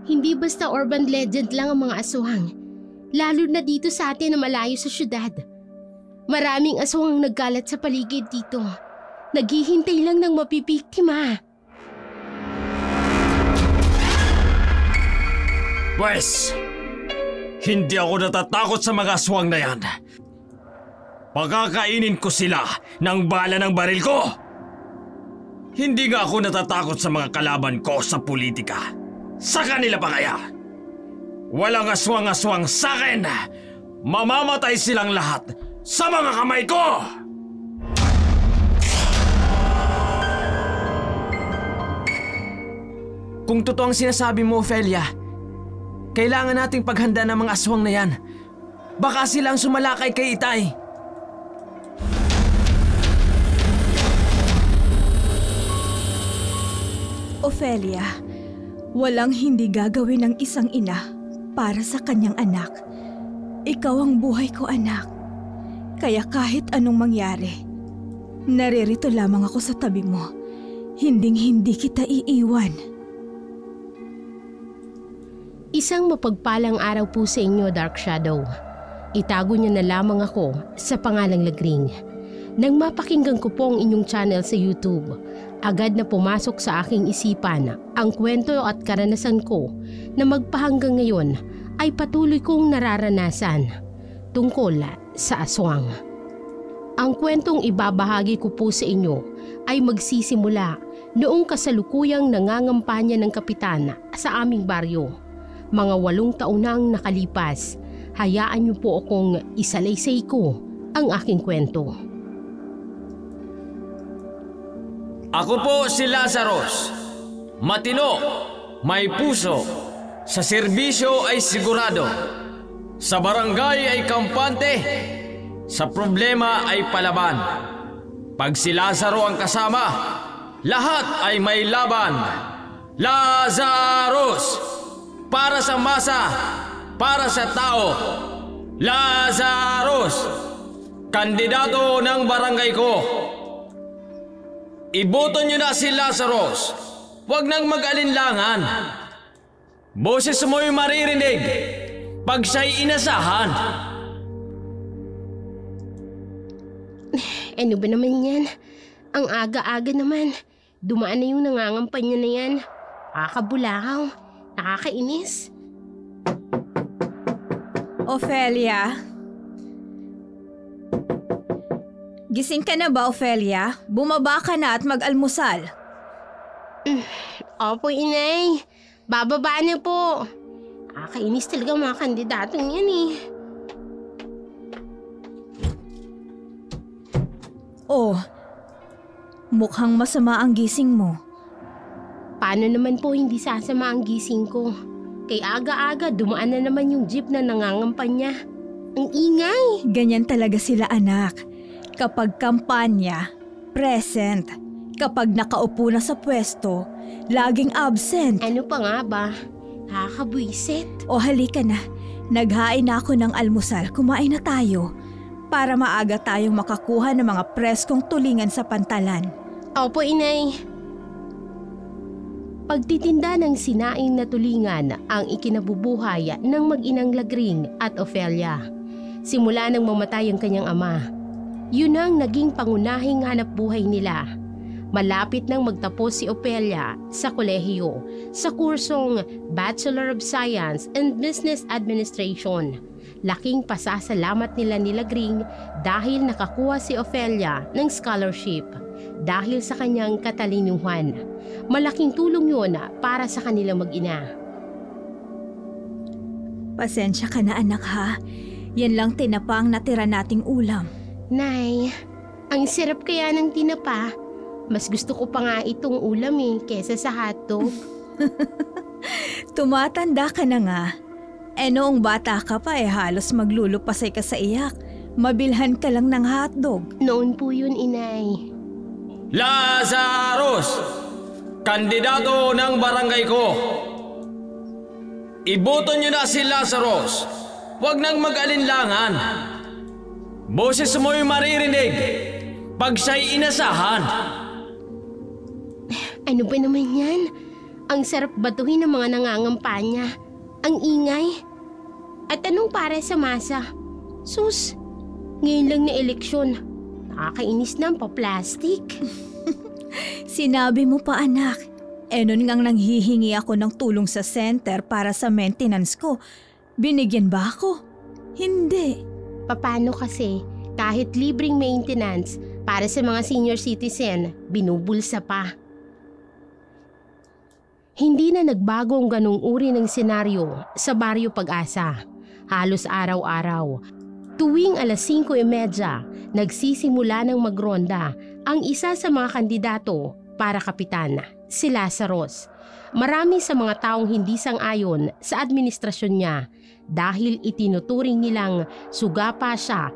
Hindi basta urban legend lang ang mga aswang. Lalo na dito sa atin na malayo sa syudad. Maraming aswang nagkalat sa paligid dito. Naghihintay lang ng mapipiktima. Pwes, hindi ako natatakot sa mga aswang na yan. Pagkakainin ko sila ng bala ng baril ko. Hindi nga ako natatakot sa mga kalaban ko sa politika. Sa kanila pa kaya? Walang aswang-aswang sa akin. Mamamatay silang lahat sa mga kamay ko! Kung totoo ang sinasabi mo, Ophelia, kailangan nating paghanda ng mga aswang na yan. Baka silang sumalakay kay Itay. Ophelia, walang hindi gagawin ng isang ina para sa kanyang anak. Ikaw ang buhay ko, anak. Kaya kahit anong mangyari, naririto lamang ako sa tabi mo. Hinding-hindi kita iiwan. Isang mapagpalang araw po sa inyo, Dark Shadow. Itago niyo na lamang ako sa pangalang Lagring. Nang mapakinggan ko po ang inyong channel sa YouTube, agad na pumasok sa aking isipan ang kwento at karanasan ko na magpahanggang ngayon ay patuloy kong nararanasan tungkol sa aswang. Ang kwentong ibabahagi ko po sa inyo ay magsisimula noong kasalukuyang nangangampanya ng kapitan sa aming baryo. Mga 8 taon na ang nakalipas, hayaan niyo po akong isalaysay ko ang aking kwento. Ako po si Lazarus. Matino, may puso, sa serbisyo ay sigurado, sa barangay ay kampante, sa problema ay palaban. Pag si Lazaro ang kasama, lahat ay may laban. Lazarus! Para sa masa, para sa tao. Lazarus! Kandidato ng barangay ko. Iboto niyo na si Lazarus. Huwag nang mag-alinlangan. Boses mo'y maririnig pag siya'y inasahan. Ano ba naman yan? Ang aga-aga naman. Dumaan na yung nangangampanya na yan. Nakakabulakaw. Nakakainis. Ophelia? Gising ka na ba, Ophelia? Bumaba ka na at mag-almusal. Opo, inay. Bababa na po. Nakakainis talaga mga kandidatong yan eh. Oh, mukhang masama ang gising mo. Paano naman po hindi sasama ang gising ko? Kay aga-aga dumaan na naman yung jeep na nangangampanya. Ang ingay! Ganyan talaga sila, anak. Kapag kampanya, present. Kapag nakaupo na sa pwesto, laging absent. Ano pa nga ba? Nakakabwisit. O halika na, naghain na ako ng almusal, kumain na tayo. Para maaga tayong makakuha ng mga preskong tulingan sa pantalan. Opo, inay. Pagtitinda ng sinaing na tulingan ang ikinabubuhay ng mag-inang Lagring at Ophelia. Simula nang mamatay ang kanyang ama, yun ang naging pangunahing hanap buhay nila. Malapit nang magtapos si Ophelia sa kolehiyo sa kursong Bachelor of Science and Business Administration. Laking pasasalamat nila ni Lagring dahil nakakuha si Ophelia ng scholarship dahil sa kanyang katalinuhan. Malaking tulong yun para sa kanilang mag-ina. Pasensya ka na, anak, ha? Yan lang tinapa ang natira nating ulam. Nay, ang sarap kaya ng tinapa. Mas gusto ko pa nga itong ulam kesa sa hotdog. Tumatanda ka na nga. Noong bata ka pa halos maglulupasay ka sa iyak. Mabilhan ka lang ng hotdog. Noon po yun, inay. Lazarus! Kandidato ng barangay ko. Iboto niyo na si Lazarus. Huwag nang mag-alinlangan. Boses mo'y maririnig pag siya'y inasahan. Ano ba naman yan? Ang sarap batuhin ng mga nangangampanya. Ang ingay. At anong para sa masa? Sus, ngayon lang na eleksyon. Nakakainis na ang pa-plastic. Sinabi mo pa anak. Nun ngang nanghihingi ako ng tulong sa center para sa maintenance ko. Binigyan ba ako? Hindi. Paano kasi kahit libreng maintenance para sa mga senior citizen, binubulsa pa. Hindi na nagbago ang ganung uri ng senaryo sa Baryo Pag-asa. Halos araw-araw, tuwing 5:30, nagsisimula ng magronda ang isa sa mga kandidato para kapitan, si Lazaros. Marami sa mga taong hindi sang-ayon sa administrasyon niya dahil itinuturing nilang sugapa siya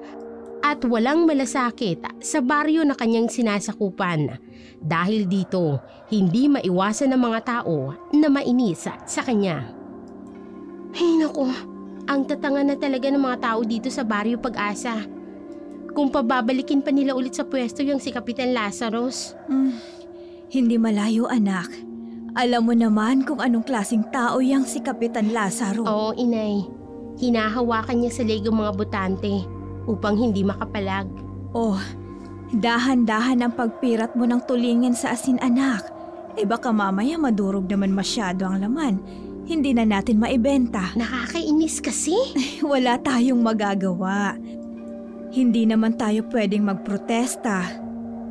at walang malasakit sa baryo na kanyang sinasakupan. Dahil dito, hindi maiwasan ng mga tao na mainis sa kanya. Ay naku, ang tatanga na talaga ng mga tao dito sa Baryo Pag-asa. Kung pababalikin pa nila ulit sa pwesto yung si Kapitan Lazaros. Hindi malayo anak. Alam mo naman kung anong klaseng tao yang si Kapitan Lazaro. Oo, inay. Hinahawakan niya sa leg ang mga botante upang hindi makapalag. Oh, dahan-dahan ang pagpirat mo ng tulingin sa asin anak. Baka mamaya madurog naman masyado ang laman. Hindi na natin maibenta. Nakakainis kasi. Wala tayong magagawa. Hindi naman tayo pwedeng magprotesta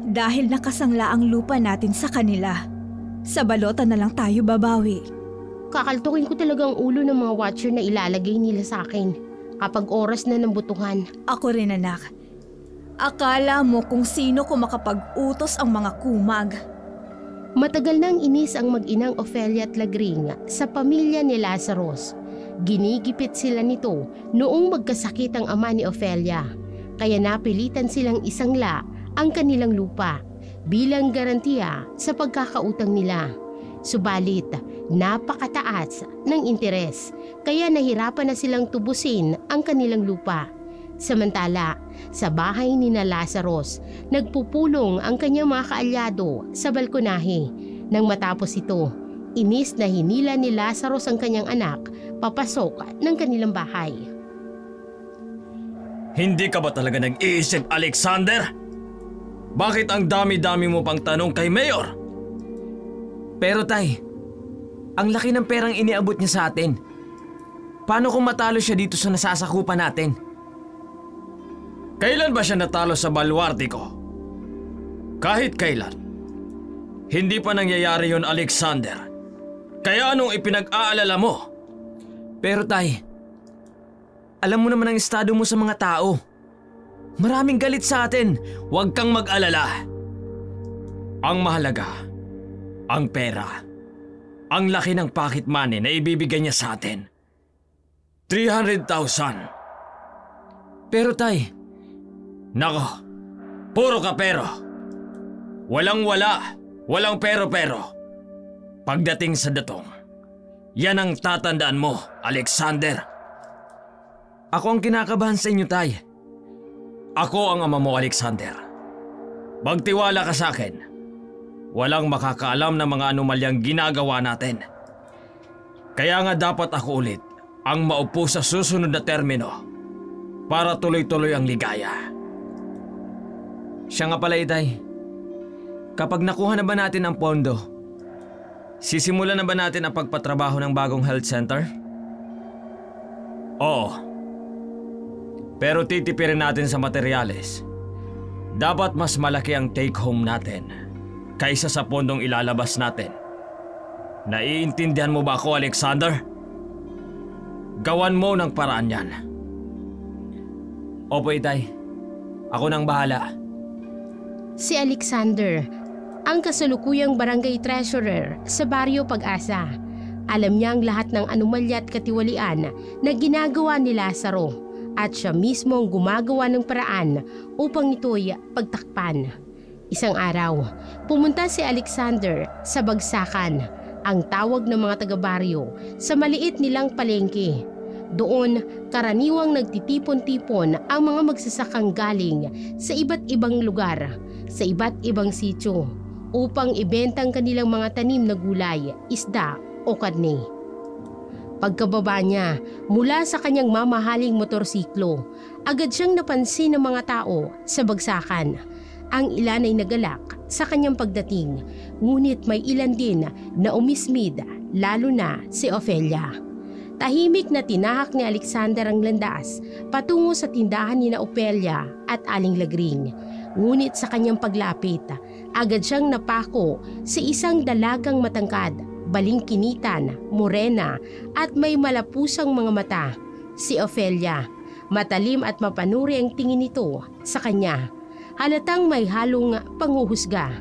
dahil nakasangla ang lupa natin sa kanila. Sa balota na lang tayo babawi. Kakaltukin ko talaga ang ulo ng mga watcher na ilalagay nila sa akin kapag oras na ng butuhan. Ako rin anak. Akala mo kung sino ko makapag-utos ang mga kumag. Matagal nang inis ang mag-inang Ofelia at Lagring sa pamilya ni Lazaros. Ginigipit sila nito noong magkasakit ang ama ni Ofelia. Kaya napilitan silang isangla ang kanilang lupa bilang garantiya sa pagkakautang nila. Subalit, napakataas ng interes kaya nahirapan na silang tubusin ang kanilang lupa. Samantala, sa bahay ni na Lazaros, nagpupulong ang kanyang mga kaalyado sa balkonahe. Nang matapos ito, inis na hinila ni Lazaros ang kanyang anak papasok ng kanilang bahay. Hindi ka ba talaga nag-iisip, Alexander? Bakit ang dami-dami mo pang tanong kay Mayor? Pero tay, ang laki ng perang iniabot niya sa atin. Paano kung matalo siya dito sa nasasakupan natin? Kailan ba siya natalo sa baluarte ko? Kahit kailan. Hindi pa nangyayari yon, Alexander. Kaya anong ipinag-aalala mo? Pero tay, alam mo naman ang estado mo sa mga tao. Maraming galit sa atin. Huwag kang mag-alala. Ang mahalaga, ang pera. Ang laki ng pocket money na ibibigay niya sa atin. 300,000. Pero tay, nako, puro ka pero. Walang wala, walang pero-pero. Pagdating sa datong, yan ang tatandaan mo, Alexander. Ako ang kinakabahan sa inyo, tay. Ako ang ama mo, Alexander. Magtiwala ka sa akin. Walang makakaalam ng mga anomalyang ginagawa natin. Kaya nga dapat ako ulit ang maupo sa susunod na termino para tuloy-tuloy ang ligaya. Siya nga pala, itay. Kapag nakuha na ba natin ang pondo, sisimulan na ba natin ang pagpatrabaho ng bagong health center? Oo. Pero titipirin natin sa materyales. Dapat mas malaki ang take-home natin kaysa sa pondong ilalabas natin. Naiintindihan mo ba ako, Alexander? Gawan mo ng paraan yan. Opo, itay. Ako nang bahala. Si Alexander, ang kasalukuyang barangay treasurer sa Baryo Pag-asa. Alam niya ang lahat ng anomalya at katiwalian na ginagawa ni Lazaro at siya mismo ang gumagawa ng paraan upang ito'y pagtakpan. Isang araw, pumunta si Alexander sa Bagsakan, ang tawag ng mga taga-baryo, sa maliit nilang palengke. Doon, karaniwang nagtitipon-tipon ang mga magsasakang galing sa iba't ibang lugar, sa iba't ibang sityo, upang ibenta ang kanilang mga tanim na gulay, isda o karne. Pagkababa niya mula sa kanyang mamahaling motorsiklo, agad siyang napansin ng mga tao sa bagsakan. Ang ilan ay nagalak sa kanyang pagdating, ngunit may ilan din na umismid, lalo na si Ofelia. Tahimik na tinahak ni Alexander ang landas patungo sa tindahan ni Ofelia at Aling Lagring. Ngunit sa kanyang paglapit, agad siyang napako sa isang dalagang matangkad, balingkinitan, morena at may malapusang mga mata. Si Ofelia. Matalim at mapanuri ang tingin nito sa kanya. Halatang may halong panghuhusga.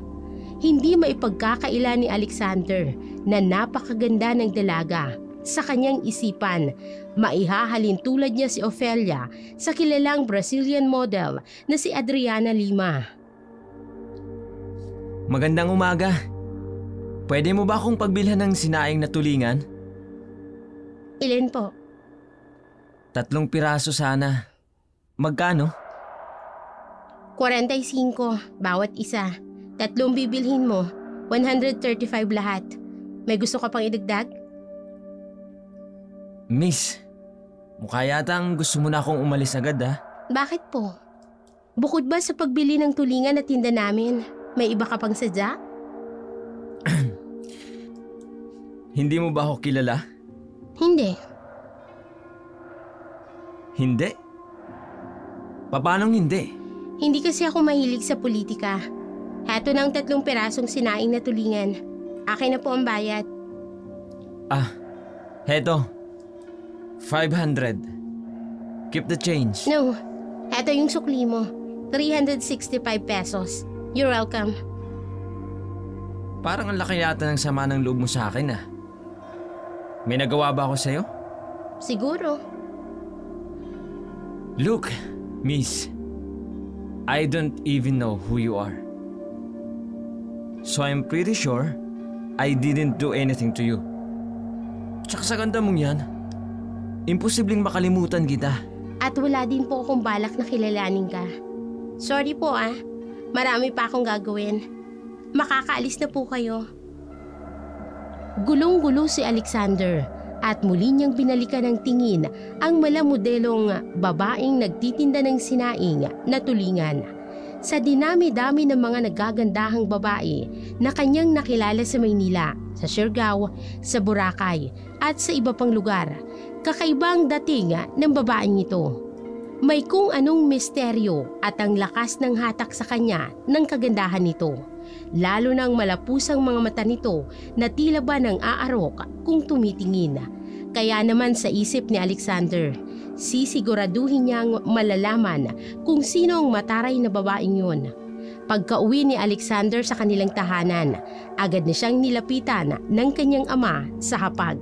Hindi maipagkakaila ni Alexander na napakaganda ng dalaga. Sa kanyang isipan, maihahalin tulad niya si Ofelia sa kilalang Brazilian model na si Adriana Lima. Magandang umaga. Pwede mo ba akong pagbilhan ng sinaing na tulingan? Ilan po? 3 piraso sana. Magkano? 45 bawat isa. 3 bibilhin mo. 135 lahat. May gusto ka pang idagdag? Miss, mukha yatang gusto mo na akong umalis agad Bakit po? Bukod ba sa pagbili ng tulingan at tinda namin, may iba ka pang sadya? Hindi mo ba ako kilala? Hindi. Hindi? Paanong hindi? Hindi kasi ako mahilig sa politika. Heto na ang 3 pirasong sinaing na tulingan. Akin na po ang bayad. Heto. 500. Keep the change. No, heto yung sukli mo. 365 pesos. You're welcome. Parang ang laki yata ng sama ng loob mo sa akin May nagawa ba ako sa'yo? Siguro. Look, miss. I don't even know who you are. So I'm pretty sure I didn't do anything to you. Tsaka sa ganda mong yan, imposibleng makalimutan kita. At wala din po akong balak na kilalanin ka. Sorry po Marami pa akong gagawin. Makakaalis na po kayo. Gulong-gulo si Alexander at muli niyang binalikan ng tingin ang malamodelong babaeng nagtitinda ng sinaing na tulingan. Sa dinami-dami ng mga nagagandahang babae na kanyang nakilala sa Maynila, sa Siargao, sa Boracay at sa iba pang lugar, kakaibang dating ng babaeng ito. May kung anong misteryo at ang lakas ng hatak sa kanya ng kagandahan nito. Lalo ng malapusang mga mata nito na tila ba ng aarok kung tumitingin. Kaya naman sa isip ni Alexander, sisiguraduhin niyang malalaman kung sino ang mataray na babaeng yun. Pagka-uwi ni Alexander sa kanilang tahanan, agad na siyang nilapitan ng kanyang ama sa hapag.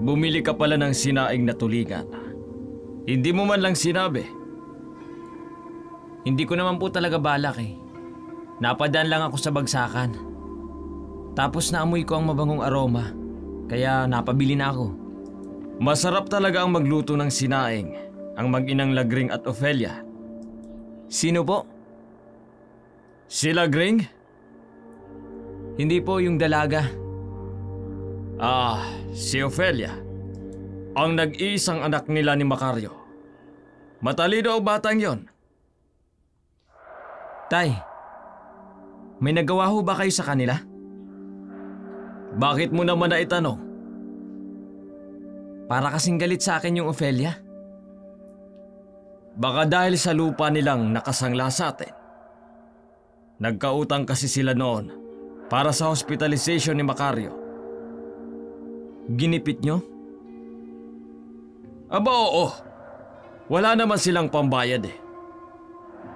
Bumili ka pala ng sinaing na tulingan. Hindi mo man lang sinabi. Hindi ko naman po talaga balak Napadaan lang ako sa bagsakan. Tapos naamoy ko ang mabangong aroma, kaya napabili na ako. Masarap talaga ang magluto ng sinaing, ang mag-inang Lagring at Ofelia. Sino po? Si Lagring? Hindi po, yung dalaga. Si Ofelia. Ang nag-iisang anak nila ni Macario. Matalino ang batang yon. Tay, may nagawa ho ba kayo sa kanila? Bakit mo naman na itanong? Para kasing galit sa akin yung Ofelia. Baka dahil sa lupa nilang nakasangla sa atin. Nagkautang kasi sila noon para sa hospitalization ni Macario. Ginipit nyo? Aba oo. Wala naman silang pambayad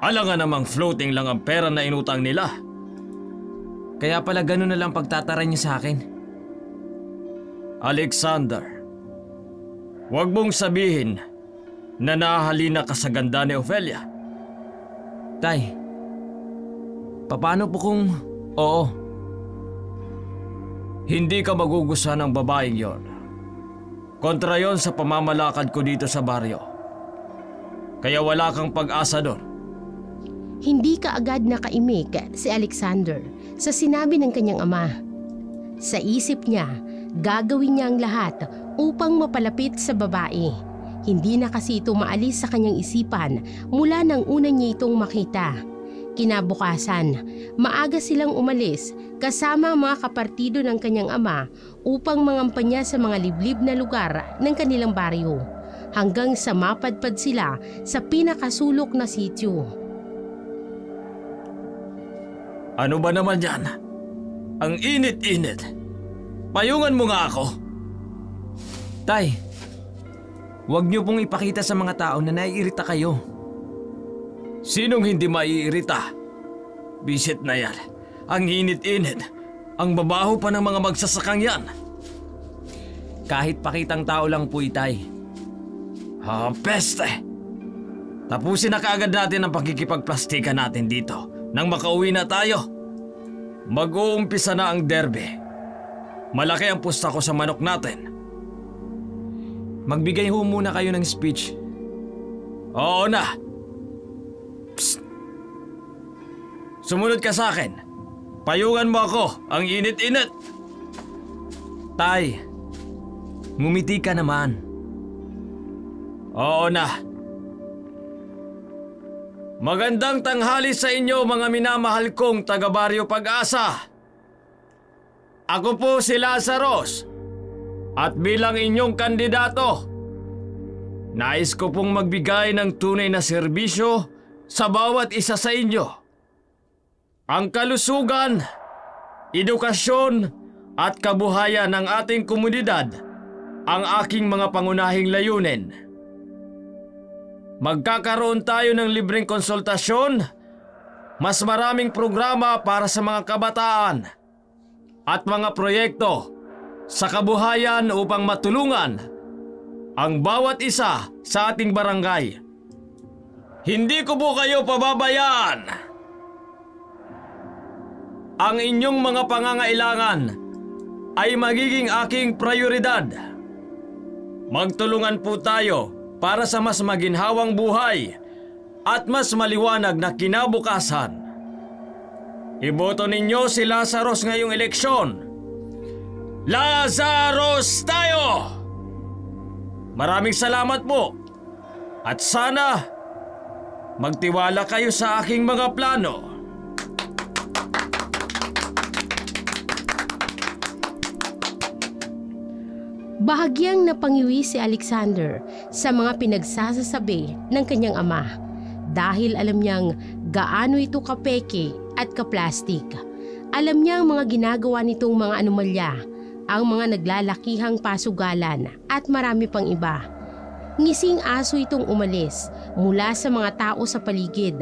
Alangan namang floating lang ang pera na inutang nila. Kaya pala ganun na lang pagtataran niyo sa akin. Alexander, huwag mong sabihin na nahahalina ka sa ganda ni Ofelia. Tay, paano po kung oo? Hindi ka magugustuhan ng babaeng yon. Kontra yon sa pamamalakad ko dito sa baryo. Kaya wala kang pag-asa doon. Hindi kaagad nakaimik si Alexander sa sinabi ng kanyang ama. Sa isip niya, gagawin niya ang lahat upang mapalapit sa babae. Hindi na kasi ito maalis sa kanyang isipan mula nang una niya itong makita. Kinabukasan, maaga silang umalis kasama ang mga kapartido ng kanyang ama upang mangampanya sa mga liblib na lugar ng kanilang baryo hanggang sa mapadpad sila sa pinakasulok na sityo. Ano ba naman yan? Ang init-init. Payungan mo nga ako. Tay, huwag niyo pong ipakita sa mga tao na naiirita kayo. Sinong hindi maiirita? Bisit na yan. Ang init-init. Ang babaho pa ng mga magsasakang yan. Kahit pakitang tao lang po, Itay. Peste! Tapusin na kaagad natin ang pagkikipagplastikan natin dito nang makauwi na tayo. Mag-uumpisa na ang derby. Malaki ang pusta ko sa manok natin. Magbigay ho muna kayo ng speech. Oo na. Psst. Sumunod ka sa akin. Payungan mo ako. Ang init-init. Tay, ngumiti ka naman. Oo na. Magandang tanghali sa inyo mga minamahal kong taga-Baryo Pag-asa. Ako po si Lazaros. At bilang inyong kandidato, nais ko pong magbigay ng tunay na serbisyo sa bawat isa sa inyo. Ang kalusugan, edukasyon at kabuhayan ng ating komunidad ang aking mga pangunahing layunin. Magkakaroon tayo ng libreng konsultasyon, mas maraming programa para sa mga kabataan at mga proyekto sa kabuhayan upang matulungan ang bawat isa sa ating barangay. Hindi ko po kayo pababayaan. Ang inyong mga pangangailangan ay magiging aking prioridad. Magtulungan po tayo para sa mas maginhawang buhay at mas maliwanag na kinabukasan. Iboto ninyo si Lazaros ngayong eleksyon. Lazaros tayo! Maraming salamat po. At sana magtiwala kayo sa aking mga plano. Bahagyang napangiwi si Alexander sa mga pinagsasasabi ng kanyang ama dahil alam niyang gaano ito kapeke at kaplastik. Alam niya ang mga ginagawa nitong mga anomalya, ang mga naglalakihang pasugalan at marami pang iba. Ngising aso itong umalis mula sa mga tao sa paligid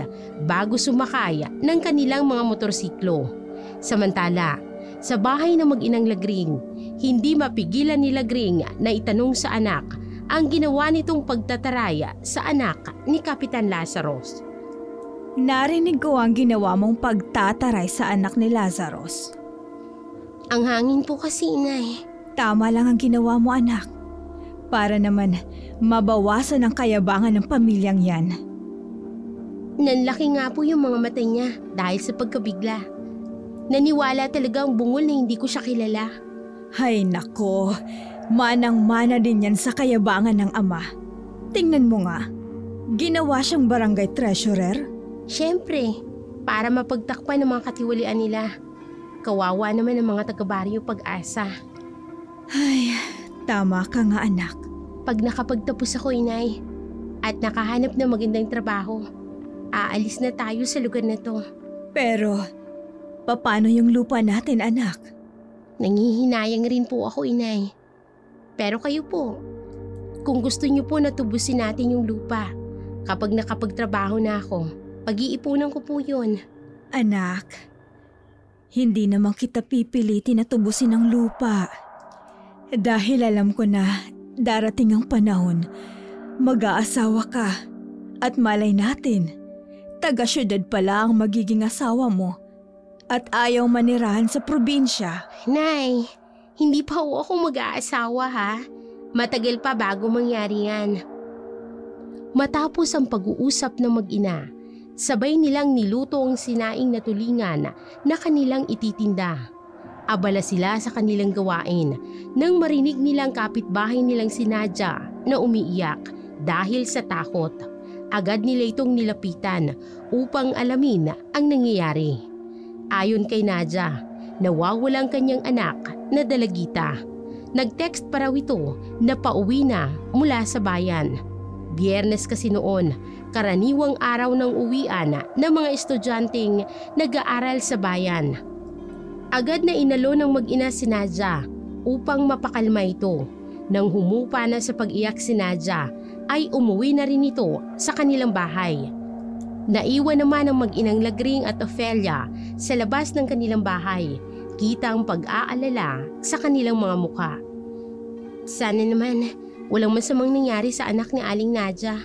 bago sumakay ng kanilang mga motorsiklo. Samantala, sa bahay ng mag-inang Lagring, hindi mapigilan ni Lagring na itanong sa anak ang ginawa nitong pagtataraya sa anak ni Kapitan Lazaros. Narinig ko ang ginawa mong pagtataray sa anak ni Lazaros. Ang hangin po kasi, inay. Tama lang ang ginawa mo, anak. Para naman mabawasan ang kayabangan ng pamilyang yan. Nanlaki nga po yung mga mata niya dahil sa pagkabigla. Naniwala talaga ang bungol na hindi ko siya kilala. Hay nako, manang-mana din yan sa kayabangan ng ama. Tingnan mo nga, ginawa siyang barangay treasurer. Siyempre, para mapagtakpan ng mga katiwalian nila. Kawawa naman ang mga taga-Baryo Pag-asa. Ay, tama ka nga anak. Pag nakapagtapos ako, inay, at nakahanap ng magandang trabaho, aalis na tayo sa lugar na to. Pero, paano yung lupa natin, anak? Nangihinayang rin po ako, inay. Pero kayo po, kung gusto niyo po na tubusin natin yung lupa, kapag nakapagtrabaho na ako, pag-iipunan ko po yun. Anak, hindi naman kita pipilitin na tubusin ang lupa. Dahil alam ko na darating ang panahon, mag-aasawa ka. At malay natin, taga-syudad pala ang magiging asawa mo. At ayaw manirahan sa probinsya. Nay, hindi pa ako mag-aasawa ha. Matagal pa bago mangyari yan. Matapos ang pag-uusap ng mag-ina, Sabay nilang niluto ang sinaing na tulingan na kanilang ititinda. Abala sila sa kanilang gawain nang marinig nilang kapitbahay nilang si Nadia na umiiyak dahil sa takot. Agad nila itong nilapitan upang alamin ang nangyayari. Ayon kay Nadia, nawawala ang kanyang anak na dalagita. Nag-text pa raw ito na pauwi na mula sa bayan. Biyernes kasi noon, karaniwang araw ng uwian ng mga estudyanteng nag-aaral sa bayan. Agad na inalo ng mag-ina si Nadia upang mapakalma ito. Nang humupa na sa pag-iyak si Nadia, ay umuwi na rin ito sa kanilang bahay. Naiwan naman ang mag-inang Lagring at Ofelia sa labas ng kanilang bahay. Kita ang pag-aalala sa kanilang mga mukha. Sana naman walang masamang nangyari sa anak ni Aling Nadia.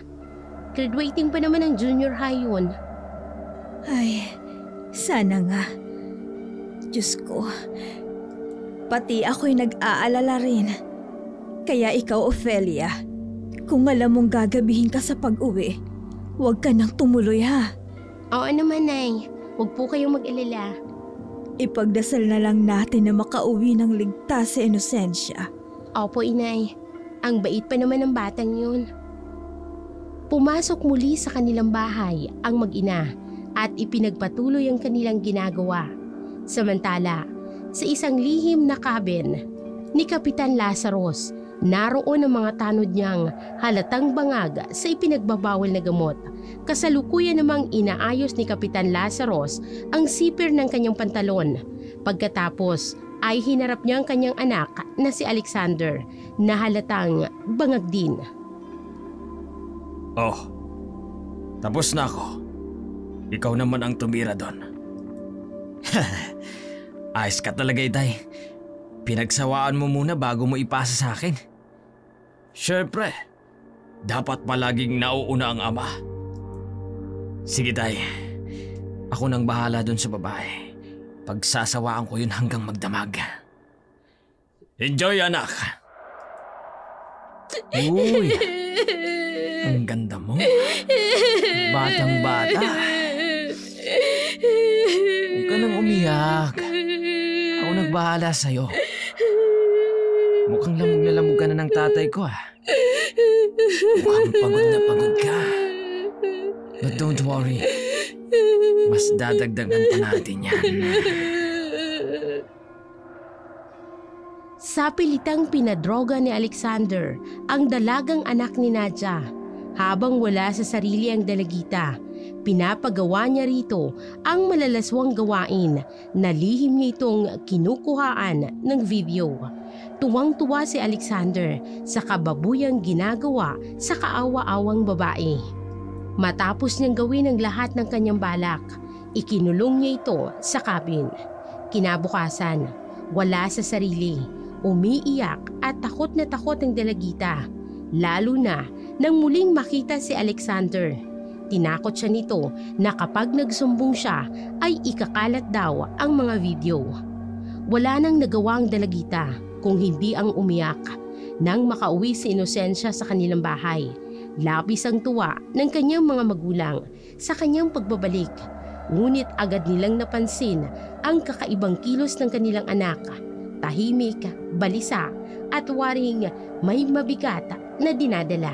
Graduating pa naman ng junior high yun. Ay, sana nga. Diyos ko, pati ako'y nag-aalala rin. Kaya ikaw, Ofelia, kung alam mong gagabihin ka sa pag-uwi, huwag ka nang tumuloy ha. Oo naman, Nay. Huwag po kayong mag-alala. Ipagdasal na lang natin na makauwi ng ligtas sa inosensya. Opo, Inay. Ang bait pa naman ng batang yun. Pumasok muli sa kanilang bahay ang mag-ina at ipinagpatuloy ang kanilang ginagawa. Samantala, sa isang lihim na cabin ni Kapitan Lazarus, naroon ang mga tanod niyang halatang bangag sa ipinagbabawal na gamot. Kasalukuyan namang inaayos ni Kapitan Lazarus ang zipper ng kanyang pantalon. Pagkatapos ay hinarap niya ang kanyang anak na si Alexander na halatang bangag din. Oh, tapos na ako. Ikaw naman ang tumira doon. Ayos ka talaga, Itay. Pinagsawaan mo muna bago mo ipasa sa akin. Siyempre, dapat palaging nauuna ang ama. Sige, Tay. Ako nang bahala doon sa babae. Pagsasawaan ko yun hanggang magdamag. Enjoy, anak! Uy! Ang ganda mo. Batang-bata. Huwag ka nang umiyak. Ako nagbahala sa'yo. Mukhang lamog ka na ng tatay ko Mukhang pagod ka. But don't worry. Mas dadagdagan pa natin yan. Sa pilitang pinadroga ni Alexander ang dalagang anak ni Nadia. Habang wala sa sarili ang dalagita, pinapagawa niya rito ang malalaswang gawain na lihim niya itong kinukuhaan ng video. Tuwang-tuwa si Alexander sa kababuyang ginagawa sa kaawa-awang babae. Matapos niyang gawin ang lahat ng kanyang balak, ikinulong niya ito sa cabin. Kinabukasan, wala sa sarili, umiiyak at takot na takot ang dalagita. Lalo na nang muling makita si Alexander. Tinakot siya nito na kapag nagsumbong siya ay ikakalat daw ang mga video. Wala nang nagawa ang dalagita kung hindi ang umiyak. Nang makauwi si Inosensya sa kanilang bahay, labis ang tuwa ng kanyang mga magulang sa kanyang pagbabalik. Ngunit agad nilang napansin ang kakaibang kilos ng kanilang anak. Tahimik, balisa at waring may mabigat na dinadala.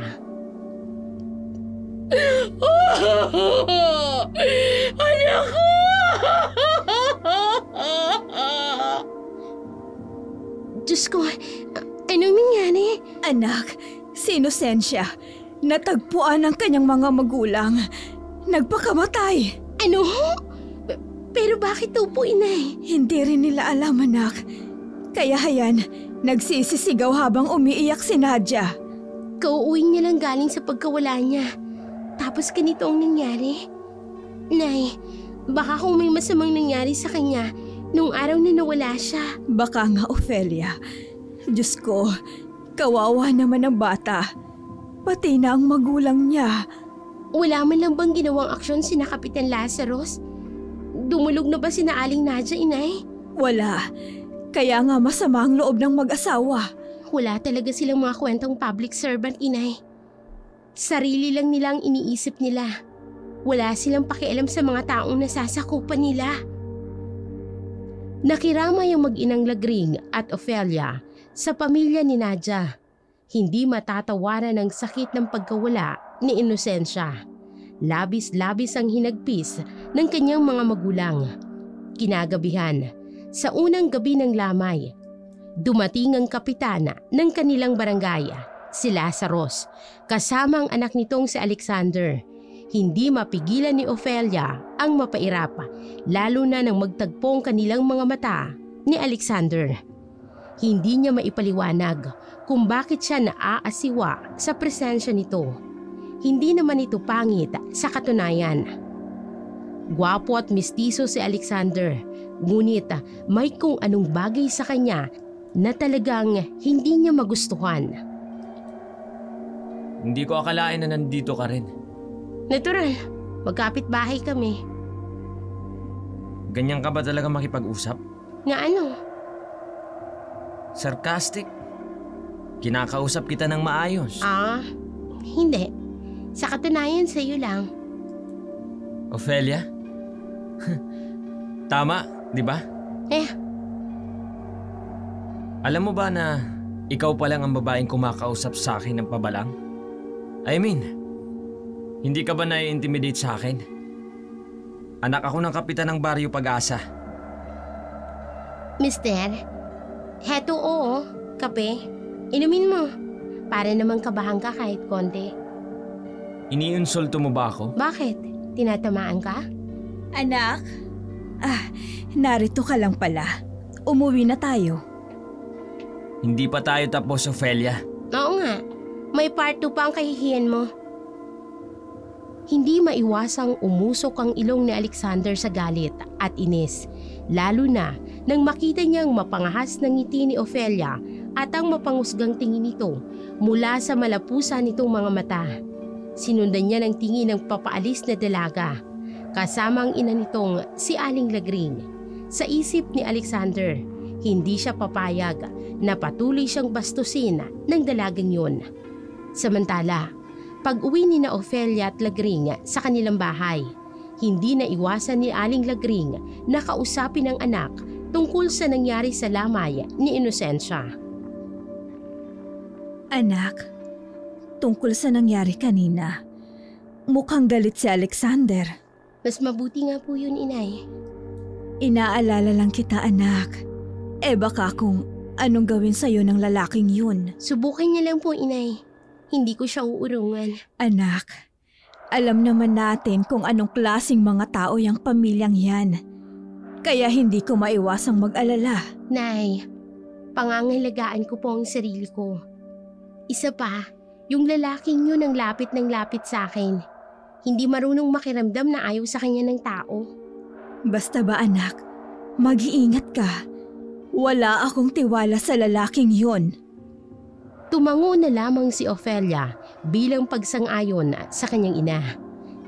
Anak ko! Diyos ko, anong nangyari? Anak, si Inosensya, natagpuan ang kanyang mga magulang. Nagpakamatay. Ano? Pero bakit daw po, Inay? Hindi rin nila alam, anak. Kaya hayan, nagsisisigaw habang umiiyak si Nadia. Kauuwi niya lang galing sa pagkawala niya. Tapos ganito ang nangyari. Nay, baka kung may masamang nangyari sa kanya nung araw na nawala siya. Baka nga, Ofelia. Diyos ko, kawawa naman ang bata. Pati na ang magulang niya. Wala man lang bang ginawang aksyon sina Kapitan Lazarus? Dumulog na ba sina Aling Nadia, Inay? Wala. Kaya nga masama ang loob ng mag-asawa. Wala talaga silang mga kwentong public servant, Inay. Sarili lang nilang iniisip nila. Wala silang pakialam sa mga taong nasasakupan nila. Nakiramay ang mag-inang Lagring at Ofelia sa pamilya ni Nadia. Hindi matatawaran ang sakit ng pagkawala ni Inocencia. Labis-labis ang hinagpis ng kanyang mga magulang. Kinagabihan, sa unang gabi ng lamay, dumating ang kapitana ng kanilang barangay, si Lazaros, kasama ang anak nitong si Alexander. Hindi mapigilan ni Ofelia ang mapairap, lalo na nang magtagpo ang kanilang mga mata ni Alexander. Hindi niya maipaliwanag kung bakit siya naaasiwa sa presensya nito. Hindi naman ito pangit sa katunayan. Gwapo at mistiso si Alexander, ngunit may kung anong bagay sa kanya na talagang hindi niya magustuhan. Hindi ko akalain na nandito ka rin. Natural, magkapit bahay kami. Ganyan ka ba talaga makipag-usap? Nga ano? Sarcastic? Kinakausap kita ng maayos. Hindi. Sa katunayan sa iyo lang. Ofelia? Tama, di ba? Alam mo ba na ikaw pa lang ang babaeng kumakausap sa akin ng pabalang? I mean, hindi ka ba nai-intimidate sa akin? Anak ako ng kapitan ng Baryo Pag-asa. Mister, heto oo, kape. Inumin mo. Para naman kabahan ka kahit konti. Iniinsulto mo ba ako? Bakit? Tinatamaan ka? Anak? Narito ka lang pala. Umuwi na tayo. Hindi pa tayo tapos, Ofelia. Oo nga. May part 2 pa ang kahihiyan mo. Hindi maiwasang umusok ang ilong ni Alexander sa galit at inis, lalo na nang makita niyang mapangahas ng ngiti ni Ofelia at ang mapangusgang tingin nito mula sa malapusan nitong mga mata. Sinundan niya ng tingin ng papaalis na dalaga, kasama ang ina nitong si Aling Lagring. Sa isip ni Alexander, hindi siya papayag na patuloy siyang bastusin ng dalagang yun. Samantala, pag-uwi ni na Ofelia at Lagring sa kanilang bahay, hindi na iwasan ni Aling Lagring na kausapin ang anak tungkol sa nangyari sa lamay ni Inocencia. Anak, tungkol sa nangyari kanina, mukhang galit si Alexander. Mas mabuti nga po yun, inay. Inaalala lang kita, anak. Baka kung anong gawin sa'yo ng lalaking yun. Subukan niya lang po, inay. Hindi ko siya uurungan. Anak, alam naman natin kung anong klaseng mga tao yung pamilyang yan. Kaya hindi ko maiwasang mag-alala. Nay, pangangalagaan ko po ang sarili ko. Isa pa, yung lalaking yun ang lapit ng lapit sa akin. Hindi marunong makiramdam na ayaw sa kanya ng tao. Basta ba anak, mag-iingat ka. Wala akong tiwala sa lalaking yun. Tumango na lamang si Ofelia bilang pagsang-ayon sa kanyang ina.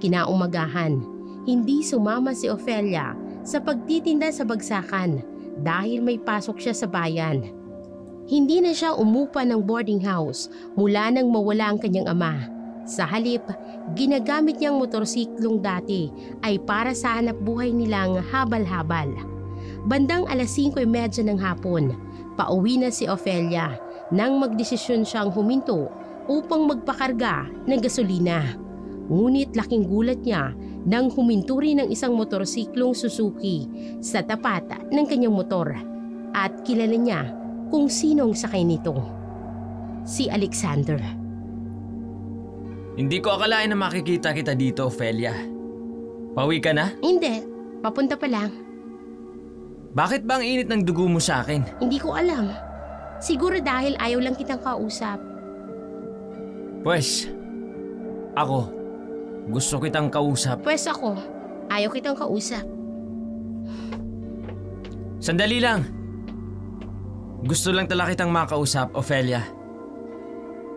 Kinaumagahan, hindi sumama si Ofelia sa pagtitinda sa bagsakan dahil may pasok siya sa bayan. Hindi na siya umupa ng boarding house mula nang mawala ang kanyang ama. Sa halip, ginagamit niyang motorsiklong dati ay para sa hanap buhay nilang habal-habal. Bandang 5:30 ng hapon, pauwi na si Ofelia nang magdesisyon siyang huminto upang magpakarga ng gasolina. Ngunit laking gulat niya nang huminto rin ng isang motorsiklong Suzuki sa tapat ng kanyang motor at kilala niya kung sinong sakay nito. Si Alexander. Hindi ko akalain na makikita kita dito, Ofelia. Pauwi ka na? Hindi, papunta pa lang. Bakit ba ang init ng dugo mo sa akin? Hindi ko alam. Siguro dahil ayaw lang kitang kausap. Pwes, ako, gusto kitang kausap. Pwes ako, ayaw kitang kausap. Sandali lang. Gusto lang talaga kitang makausap, Ofelia.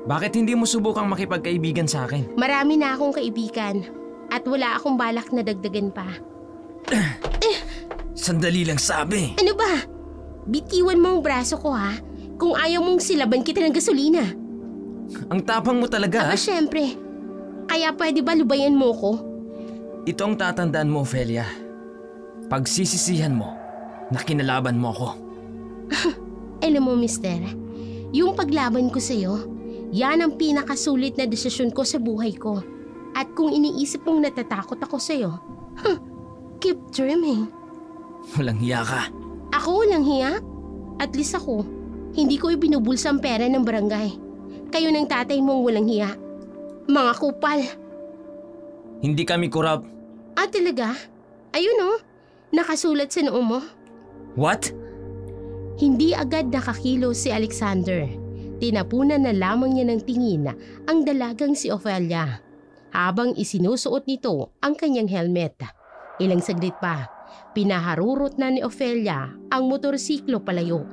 Bakit hindi mo subukang makipagkaibigan sa akin? Marami na akong kaibigan at wala akong balak na dagdagan pa. Sandali lang sabi. Ano ba? Bitiwan mo ang braso ko ha. Kung ayaw mong silaban kita ng gasolina. Ang tapang mo talaga. Aba syempre. Kaya pwede ba lubayan mo ko? Ito ang tatandaan mo, Ophelia. Pagsisisihan mo na kinalaban mo ako. Alam mo, mister, yung paglaban ko sa'yo, yan ang pinakasulit na desisyon ko sa buhay ko. At kung iniisip mong natatakot ako sa'yo, keep dreaming. Walang hiya ka. Ako walang hiya? At least ako, hindi ko ibinubulsa ang pera ng barangay. Kayo ng tatay mong walang hiya. Mga kupal. Hindi kami korap. Ah, talaga? Ayun oh, nakasulat sa noo mo. What? Hindi agad nakakilos si Alexander. Tinapunan na lamang niya ng tingin ang dalagang si Ophelia habang isinusuot nito ang kanyang helmet. Ilang saglit pa, pinaharurot na ni Ophelia ang motorsiklo palayo.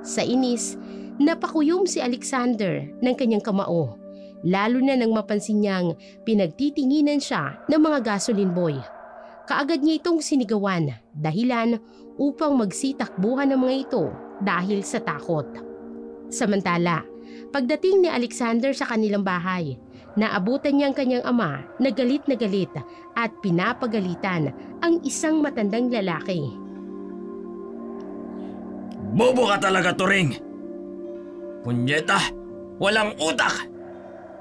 Sa inis, napakuyom si Alexander ng kanyang kamao, lalo na nang mapansin niyang pinagtitinginan siya ng mga gasoline boy. Kaagad niya itong sinigawan, dahilan upang magsitakbuhan ng mga ito dahil sa takot. Samantala, pagdating ni Alexander sa kanilang bahay, naabutan niya ang kanyang ama na galit at pinapagalitan ang isang matandang lalaki. Bobo ka talaga, Turing! Punyeta! Walang utak!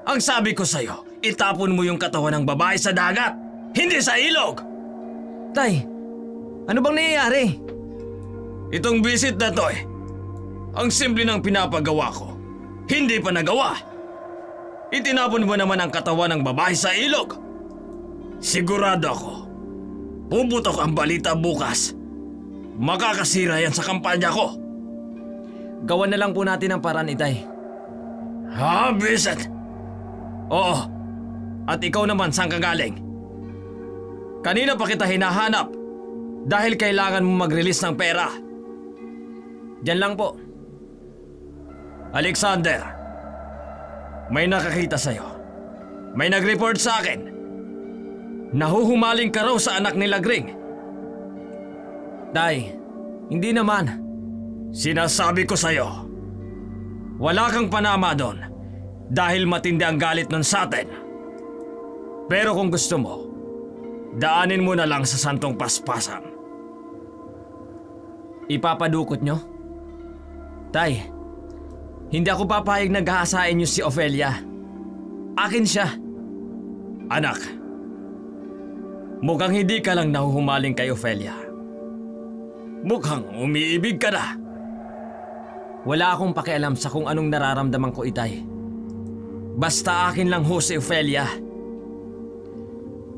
Ang sabi ko sa'yo, itapon mo yung katawan ng babae sa dagat, hindi sa ilog! Tay, ano bang nangyayari? Itong visit na to ang simple ng pinapagawa ko. Hindi pa nagawa. Itinapon mo naman ang katawan ng babae sa ilog. Sigurado ako, puputok ang balita bukas. Makakasira yan sa kampanya ko. Gawan na lang po natin ang paraan, Itay. Ha, Vincent? Oo. At ikaw naman, saan ka galing? Kanina pa kita hinahanap dahil kailangan mo mag-release ng pera. Diyan lang po. Alexander, may nakakita sa'yo. May nag-report sa akin. Nahuhumaling ka raw sa anak ni Lagring. Tay, hindi naman. Sinasabi ko sa'yo, wala kang panama doon dahil matindi ang galit nun sa atin. Pero kung gusto mo, daanin mo na lang sa Santong Paspasan. Ipapadukot nyo? Tay, hindi ako papayag na gahasain nyo si Ophelia. Akin siya. Anak, mukhang hindi ka lang nahuhumaling kay Ophelia. Mukhang umiibig ka na. Wala akong pakialam sa kung anong nararamdaman ko, Itay. Basta akin lang ho si Ophelia.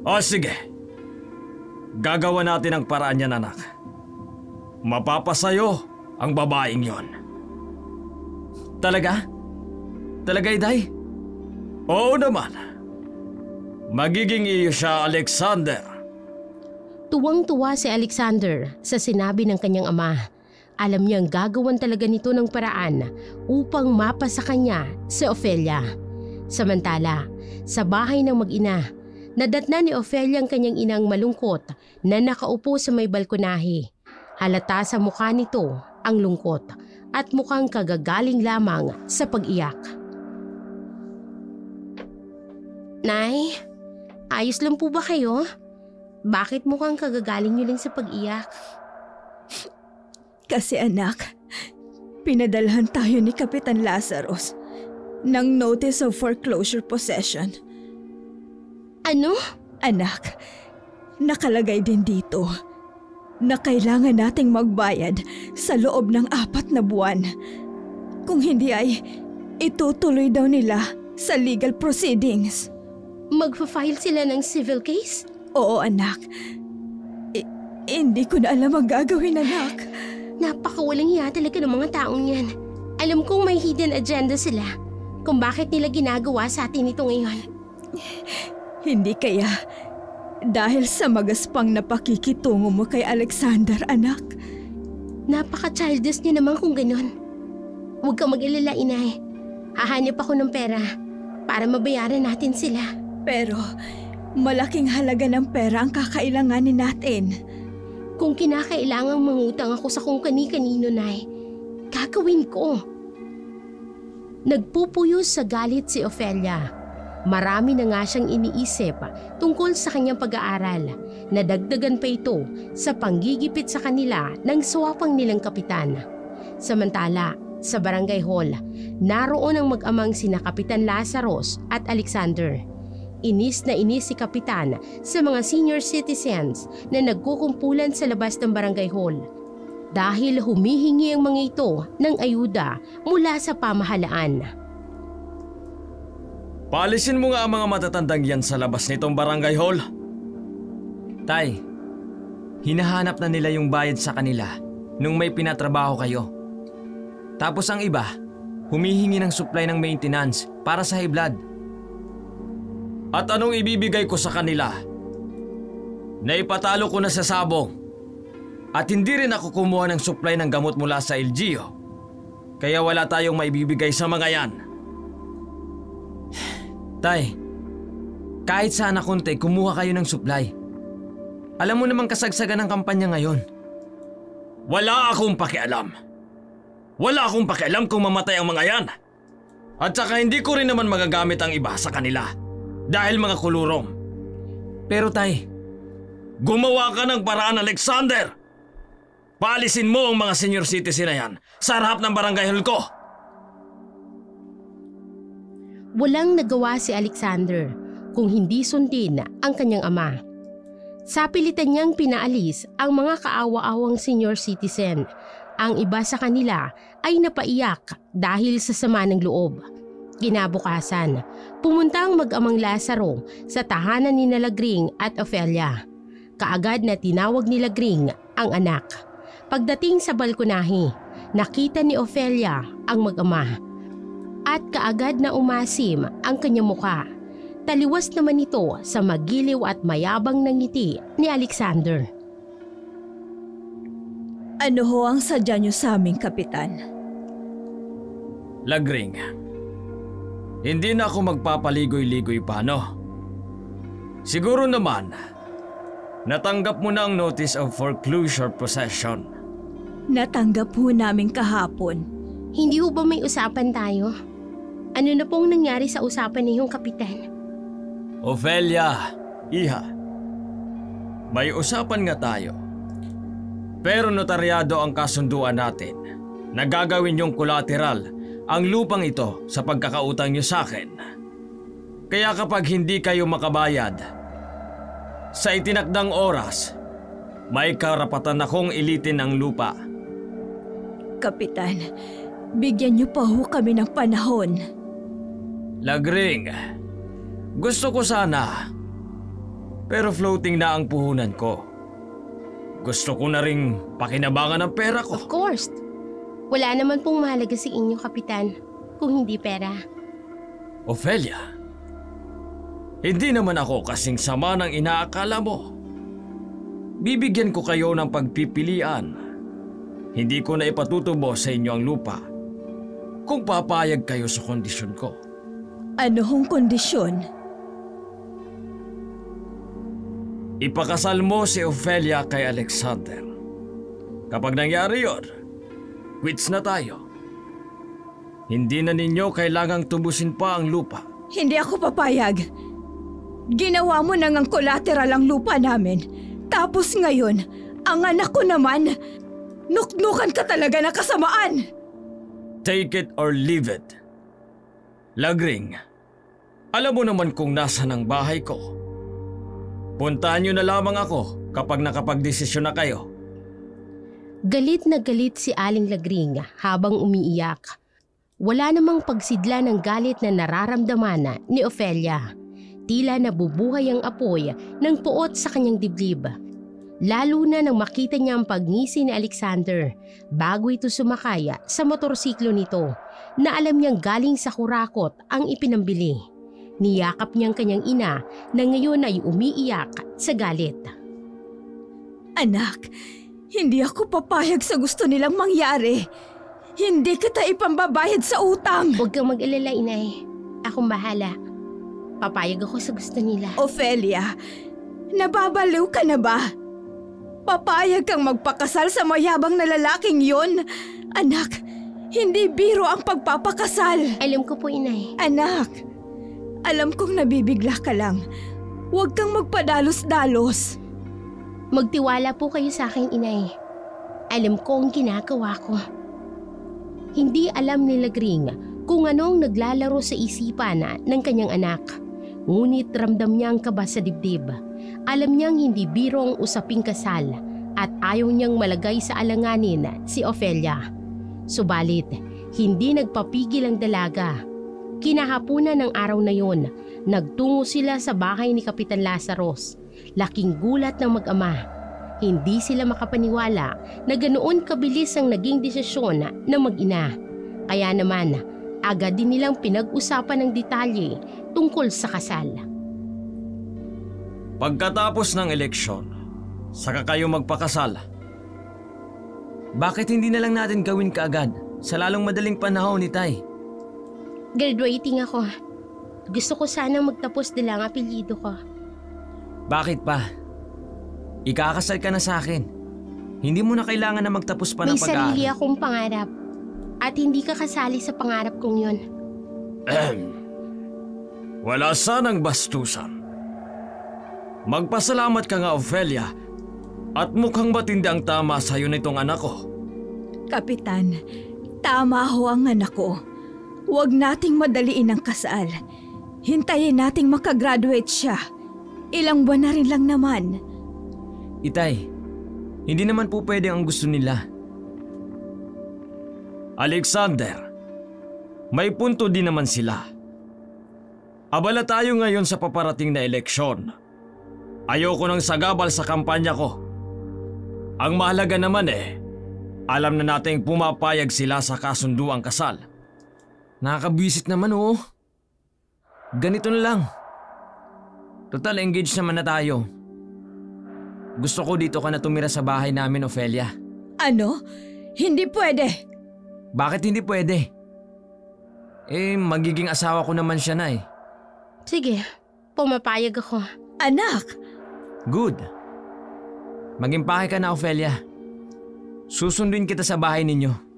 O sige, gagawa natin ang paraan yan, anak. Mapapasayo ang babaeng yon. Talaga? Talaga, Itay? Oo naman. Magiging iyo siya, Alexander. Tuwang-tuwa si Alexander sa sinabi ng kanyang ama. Alam niyang gagawan talaga nito ng paraan upang mapasa kanya si Ophelia. Samantala, sa bahay ng mag-ina, nadatna ni Ophelia ang kanyang inang malungkot na nakaupo sa may balkonahe. Halata sa mukha nito ang lungkot at mukhang kagagaling lamang sa pag-iyak. Nay, ayos lang po ba kayo? Bakit mukhang kagagaling niyo lang sa pag-iyak? Kasi anak, pinadalhan tayo ni Kapitan Lazarus ng Notice of Foreclosure Possession. Ano? Anak, nakalagay din dito na kailangan nating magbayad sa loob ng 4 na buwan. Kung hindi ay itutuloy daw nila sa legal proceedings. Magfa-file sila ng civil case? Oo, anak. Hindi ko na alam ang gagawin, anak. Napakawalang hiya talaga ng mga taong yan. Alam kong may hidden agenda sila kung bakit nila ginagawa sa atin ito ngayon. Hindi kaya dahil sa magaspang na pakikitungo mo kay Alexander, anak. Napaka-childish niya naman kung ganun. Huwag kang mag-alala, inay. Hahanap ako ng pera para mabayaran natin sila. Pero malaking halaga ng pera ang kakailanganin natin. Kung kinakailangang mangutang ako sa kung kani-kanino, nay, gagawin ko. Nagpupuyos sa galit si Ophelia. Marami na nga siyang iniisip tungkol sa kanyang pag-aaral. Nadagdagan pa ito sa panggigipit sa kanila ng swapang nilang kapitan. Samantala, sa barangay hall, naroon ang mag-amang sina Kapitan Lazaros at Alexander. Inis na inis si Kapitan sa mga senior citizens na nagkukumpulan sa labas ng barangay hall dahil humihingi ang mga ito ng ayuda mula sa pamahalaan. Paalisin mo nga ang mga matatandang yan sa labas nitong barangay hall. Tay, hinahanap na nila yung bayad sa kanila nung may pinatrabaho kayo. Tapos ang iba, humihingi ng supply ng maintenance para sa high blood. At anong ibibigay ko sa kanila? Naipatalo ko na sa sabong. At hindi rin ako kumuha ng supply ng gamot mula sa LGU. Kaya wala tayong maibibigay sa mga yan. Tay, kahit sana konti, kumuha kayo ng supply. Alam mo namang kasagsagan ng kampanya ngayon. Wala akong pakialam. Wala akong pakialam kung mamatay ang mga yan. At saka hindi ko rin naman magagamit ang iba sa kanila. Dahil mga kulurong. Pero tay, gumawa ka ng paraan, Alexander! Paalisin mo ang mga senior citizen na yan sa harap ng barangay hall ko! Walang nagawa si Alexander kung hindi sundin ang kanyang ama. Sa pilitan niyang pinaalis ang mga kaawa-awang senior citizen. Ang iba sa kanila ay napaiyak dahil sa sama ng loob. Kinabukasan, pumunta ang mag-amang Lazaro sa tahanan ni Lagring at Ofelia. Kaagad na tinawag ni Lagring ang anak. Pagdating sa balkonahe, nakita ni Ofelia ang mag-ama. At kaagad na umasim ang kanyang muka. Taliwas naman ito sa magiliw at mayabang na ngiti ni Alexander. Ano ho ang sadya niyo sa aming kapitan? Lagring, hindi na ako magpapaligoy-ligoy pa, no? Siguro naman, natanggap mo na ang notice of foreclosure possession. Natanggap ho namin kahapon. Hindi ho ba may usapan tayo? Ano na pong nangyari sa usapan niyong kapitan? Ofelia, iha, may usapan nga tayo. Pero notaryado ang kasunduan natin na gagawin yung collateral ang lupang ito sa pagkakautang niyo sa akin. Kaya kapag hindi kayo makabayad, sa itinakdang oras, may karapatan akong ilitin ang lupa. Kapitan, bigyan niyo pa ho kami ng panahon. Lagring, gusto ko sana, pero floating na ang puhunan ko. Gusto ko na ring pakinabangan ang pera ko. Of course. Wala naman pong mahalaga sa inyo, kapitan, kung hindi pera. Ofelia, hindi naman ako kasing sama ng inaakala mo. Bibigyan ko kayo ng pagpipilian. Hindi ko na ipatutubo sa inyo ang lupa kung papayag kayo sa kondisyon ko. Ano hong kondisyon? Ipakasal mo si Ofelia kay Alexander. Kapag nangyari yun, quits na tayo. Hindi na ninyo kailangang tubusin pa ang lupa. Hindi ako papayag. Ginawa mo nang ang collateral ang lupa namin. Tapos ngayon, ang anak ko naman, nuknukan ka talaga na kasamaan. Take it or leave it. Lagring, alam mo naman kung nasan ang bahay ko. Puntahan niyo na lamang ako kapag nakapagdesisyon na kayo. Galit na galit si Aling Lagring habang umiiyak. Wala namang pagsidla ng galit na nararamdaman ni Ofelia. Tila nabubuhay ang apoy ng puot sa kanyang dibdib. Lalo na nang makita niya ang pagngisi ni Alexander bago ito sumakaya sa motorsiklo nito na alam niyang galing sa kurakot ang ipinambili. Niyakap niyang kanyang ina na ngayon ay umiiyak sa galit. Anak, hindi ako papayag sa gusto nilang mangyari. Hindi kita ipambabayad sa utang. Huwag kang mag-alala, inay. Akong bahala. Papayag ako sa gusto nila. Ofelia, nababaliw ka na ba? Papayag kang magpakasal sa mayabang na lalaking yon? Anak, hindi biro ang pagpapakasal. Alam ko po, inay. Anak, Alam kong nabibigla ka lang. Huwag kang magpadalos-dalos. Magtiwala po kayo sa akin, inay. Alam ko ang ginagawa ko. Hindi alam ni Lagring kung anong naglalaro sa isipan ng kanyang anak. Ngunit ramdam niya ang kaba sa dibdib. Alam niyang hindi biro ang usaping kasal at ayaw niyang malagay sa alanganin si Ofelia. Subalit, hindi nagpapigil ang dalaga. Kinahapunan ng araw na yon, nagtungo sila sa bahay ni Kapitan Lazaros. Laking gulat ng mag-ama. Hindi sila makapaniwala na ganoon kabilis ang naging desisyon ng mag-ina. Kaya naman, agad din nilang pinag-usapan ng detalye tungkol sa kasal. Pagkatapos ng eleksyon, saka kayo magpakasal. Bakit hindi na lang natin gawin kaagad sa lalong madaling panahon, Itay? Graduating ako. Gusto ko sanang magtapos nila ang apelyido ko. Bakit pa? Ikakasal ka na sa akin. Hindi mo na kailangan na magtapos pa ng May pag-aaral. sarili akong pangarap at hindi ka kasali sa pangarap kong yun. Wala sanang bastusan. Magpasalamat ka nga, Ofelia, at mukhang matindi ang tama sa'yo nitong anak ko. Kapitan, tama ho ang anak ko. Huwag nating madaliin ang kasal. Hintayin nating makagraduate siya. Ilang buwan na rin lang naman. Itay, hindi naman po pwede ang gusto nila. Alexander, may punto din naman sila. Abala tayo ngayon sa paparating na eleksyon. Ayoko nang sagabal sa kampanya ko. Ang mahalaga naman alam na nating pumapayag sila sa kasunduang kasal. Nakakabwisit naman Ganito na lang. Total engaged naman na tayo. Gusto ko dito ka na tumira sa bahay namin, Ofelia. Ano? Hindi pwede. Bakit hindi pwede? Magiging asawa ko naman siya na Sige, pumapayag ako. Anak! Good. Mag-impake ka na, Ofelia. Susunduin kita sa bahay ninyo.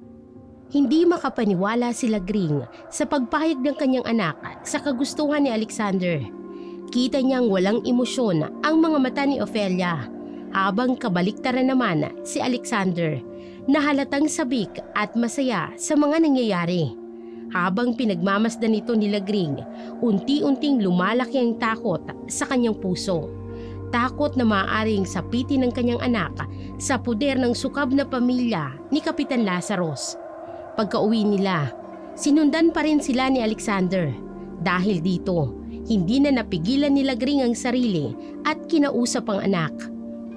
Hindi makapaniwala si Lagring sa pagpahayag ng kanyang anak sa kagustuhan ni Alexander. Kita niyang walang emosyon ang mga mata ni Ofelia, habang kabaliktaran naman si Alexander na halatang sabik at masaya sa mga nangyayari. Habang pinagmamasdan nito ni Lagring, unti-unting lumalaki ang takot sa kanyang puso. Takot na maaaring sapitin ng kanyang anak sa puder ng sukab na pamilya ni Kapitan Lazaros. Pagka-uwi nila, sinundan pa rin sila ni Alexander. Dahil dito, hindi na napigilan ni Lagring ang sarili at kinausap ang anak.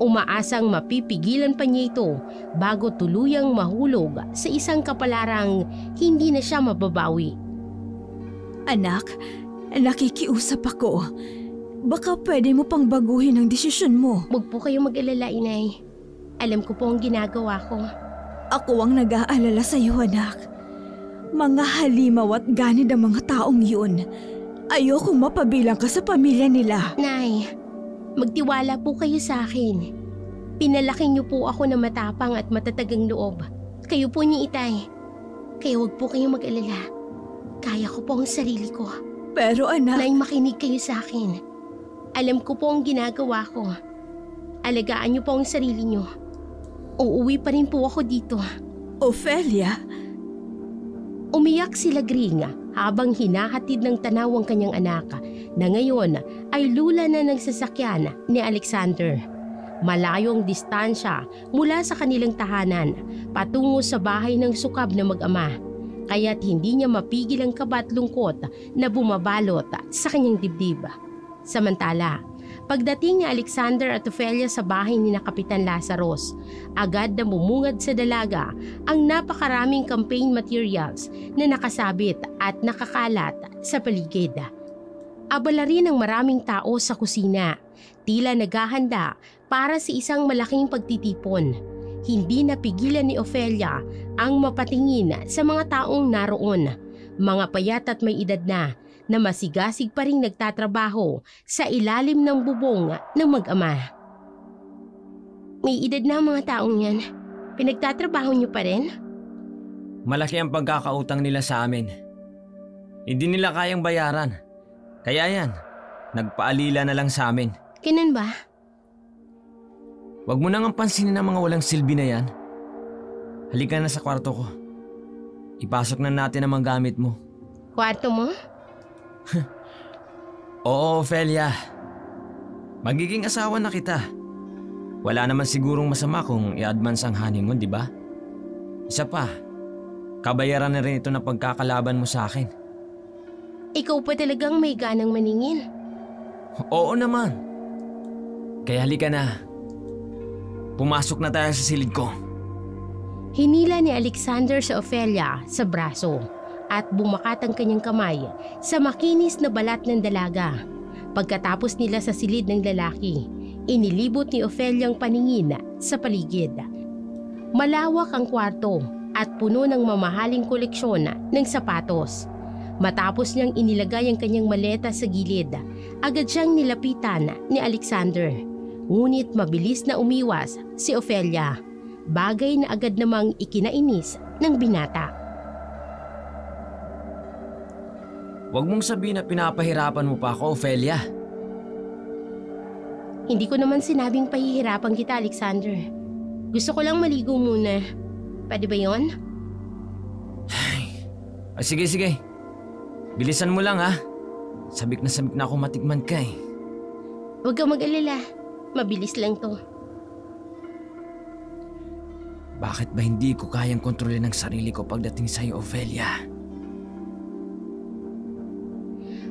Umaasang mapipigilan pa niya ito bago tuluyang mahulog sa isang kapalarang hindi na siya mababawi. Anak, nakikiusap ako. Baka pwede mo pang baguhin ang desisyon mo. Huwag po kayong mag-alala, inay. Alam ko po ang ginagawa ko. Ako ang nag-aalala sa iyo, anak. Mga halimaw at ganid ang mga taong yun. Ayokong mapabilang ka sa pamilya nila. Nay, magtiwala po kayo sa akin. Pinalaki niyo po ako na matapang at matatagang loob. Kayo po ni Itay. Kaya huwag po kayong mag-alala. Kaya ko po ang sarili ko. Pero anak... Nay, makinig kayo sa akin. Alam ko po ang ginagawa ko. Alagaan niyo po ang sarili niyo. Uuwi pa rin po ako dito. Ofelia? Umiyak si Lagring habang hinahatid ng tanaw ang kanyang anak na ngayon ay lula na ng sasakyan ni Alexander. Malayo ang distansya mula sa kanilang tahanan patungo sa bahay ng sukab na mag-ama, kaya't hindi niya mapigil ang kaba at lungkot na bumabalot sa kanyang dibdib. Samantala, pagdating ni Alexander at Ofelia sa bahay ni Kapitan Lazaros, agad na bumungad sa dalaga ang napakaraming campaign materials na nakasabit at nakakalat sa paligid. Abala rin ang maraming tao sa kusina, tila naghahanda para sa isang malaking pagtitipon. Hindi napigilan ni Ofelia ang mapatingin sa mga taong naroon, mga payat at may edad na masigasig pa rin nagtatrabaho sa ilalim ng bubong ng mag-ama. May edad na ang mga taong yan. Pinagtatrabaho niyo pa rin? Malaki ang pagkakautang nila sa amin. Hindi nila kayang bayaran. Kaya yan, nagpaalila na lang sa amin. Ganun ba? Huwag mo nang pansinin ang mga walang silbi na yan. Halika na sa kwarto ko. Ipasok na natin ang mga gamit mo. Kwarto mo? Oo, Ophelia. Magiging asawa na kita. Wala naman sigurong masama kung i-advance ang honeymoon, di ba? Isa pa, kabayaran na rin ito na pagkakalaban mo sa akin. Ikaw pa talagang may ganang maningin. Oo naman. Kaya halika na. Pumasok na tayo sa silid ko. Hinila ni Alexander sa Ophelia sa braso at bumakat ang kanyang kamay sa makinis na balat ng dalaga. Pagkatapos nila sa silid ng lalaki, inilibot ni Ophelia ang paningin sa paligid. Malawak ang kwarto at puno ng mamahaling koleksyon ng sapatos. Matapos niyang inilagay ang kanyang maleta sa gilid, agad siyang nilapitan ni Alexander. Ngunit mabilis na umiwas si Ophelia, bagay na agad namang ikinainis ng binata. Huwag mong sabihin na pinapahirapan mo pa ako, Ophelia. Hindi ko naman sinabing pahihirapan kita, Alexander. Gusto ko lang maligo muna. Pwede ba yun? Sige, sige. Bilisan mo lang ha. Sabik na ako matikman ka eh. Huwag kang mag-alala. Mabilis lang to. Bakit ba hindi ko kayang kontrolin ang sarili ko pagdating sa'yo, Ophelia?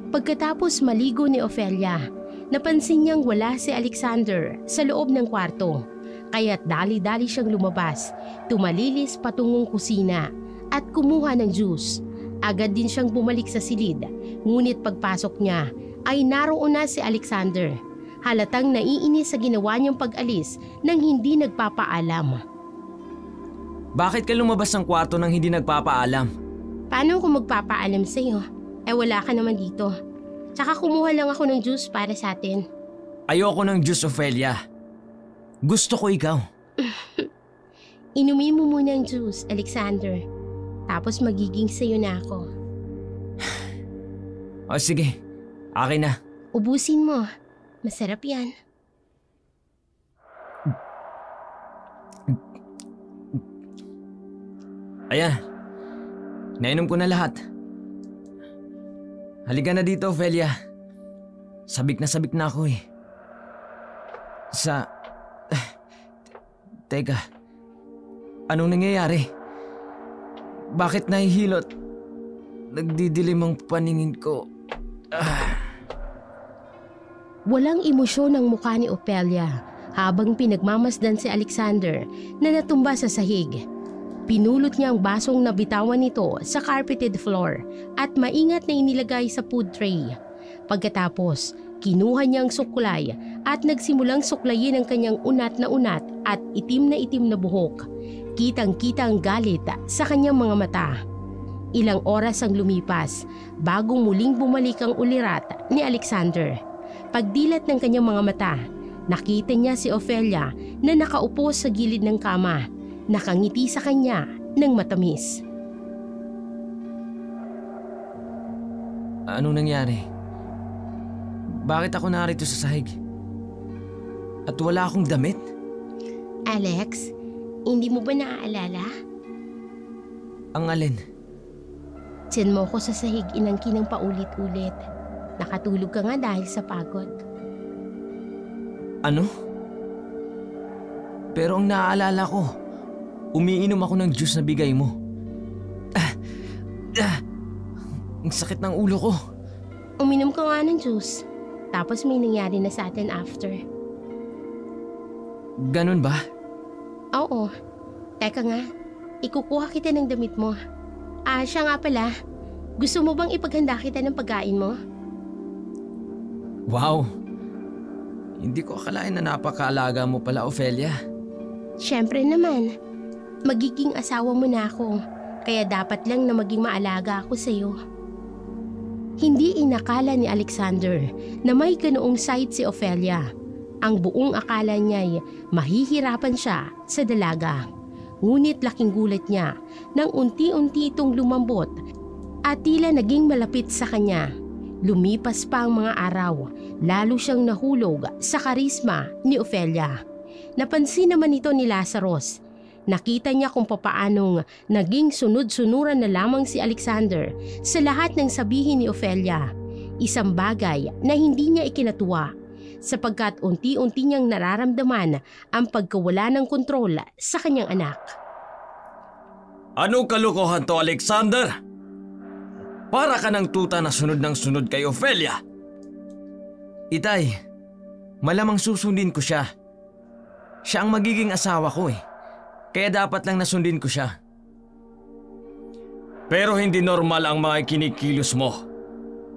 Pagkatapos maligo ni Ophelia, napansin niyang wala si Alexander sa loob ng kwarto. Kaya't dali-dali siyang lumabas, tumalilis patungong kusina at kumuha ng juice. Agad din siyang bumalik sa silid, ngunit pagpasok niya ay naroon na si Alexander. Halatang naiinis sa ginawa niyang pag-alis nang hindi nagpapaalam. Bakit ka lumabas ng kwarto nang hindi nagpapaalam? Paano kung magpapaalam sa'yo? Wala ka naman dito. Tsaka kumuha lang ako ng juice para sa atin. Ayoko ng juice, Ophelia. Gusto ko ikaw. Inumin mo muna ang juice, Alexander. Tapos magiging sa'yo na ako. O sige, akin na. Ubusin mo. Masarap yan. Ayan, nainom ko na lahat. Halika na dito, Ophelia. Sabik na ako eh. Teka, anong nangyayari? Bakit nahihilot? Nagdidilim ang paningin ko. Walang emosyon ang mukha ni Ophelia habang pinagmamasdan si Alexander na natumba sa sahig. Pinulot niya ang basong nabitawan nito sa carpeted floor at maingat na inilagay sa food tray. Pagkatapos, kinuha niya ang suklay at nagsimulang suklayin ang kanyang unat at itim na buhok. Kitang-kita ang galit sa kanyang mga mata. Ilang oras ang lumipas bago muling bumalik ang ulirat ni Alexander. Pagdilat ng kanyang mga mata, nakita niya si Ophelia na nakaupo sa gilid ng kama. Nakangiti sa kanya ng matamis. Anong nangyari? Bakit ako narito sa sahig? At wala akong damit? Alex, hindi mo ba naaalala? Ang alin? Tiyan mo ko sa sahig inangkin ng paulit-ulit. Nakatulog ka nga dahil sa pagod. Ano? Pero ang naaalala ko, umiinom ako ng juice na bigay mo. Ang sakit ng ulo ko. Uminom ka nga ng juice. Tapos may nangyari na sa atin after. Ganun ba? Oo. Teka nga, ikukuha kita ng damit mo. Siya nga pala. Gusto mo bang ipaghanda kita ng pagkain mo? Wow! Hindi ko akalain na napakaalaga mo pala, Ophelia. Siyempre naman. Magiging asawa mo na ako. Kaya dapat lang na maging maalaga ako sa'yo. Hindi inakala ni Alexander na may ganoong side si Ophelia. Ang buong akala niya'y mahihirapan siya sa dalaga. Ngunit laking gulat niya nang unti-unti itong lumambot at tila naging malapit sa kanya. Lumipas pa ang mga araw, lalo siyang nahulog sa karisma ni Ofelia. Napansin naman ito ni Lazarus. Nakita niya kung papaanong naging sunod-sunuran na lamang si Alexander sa lahat ng sabihin ni Ofelia. Isang bagay na hindi niya ikinatuwa sapagkat unti-unti niyang nararamdaman ang pagkawala ng kontrol sa kanyang anak. Ano kalokohan to, Alexander? Para ka ng tuta na sunod ng sunod kay Ofelia. Itay, malamang susundin ko siya. Siya ang magiging asawa ko eh. Kaya dapat lang nasundin ko siya. Pero hindi normal ang mga kinikilos mo.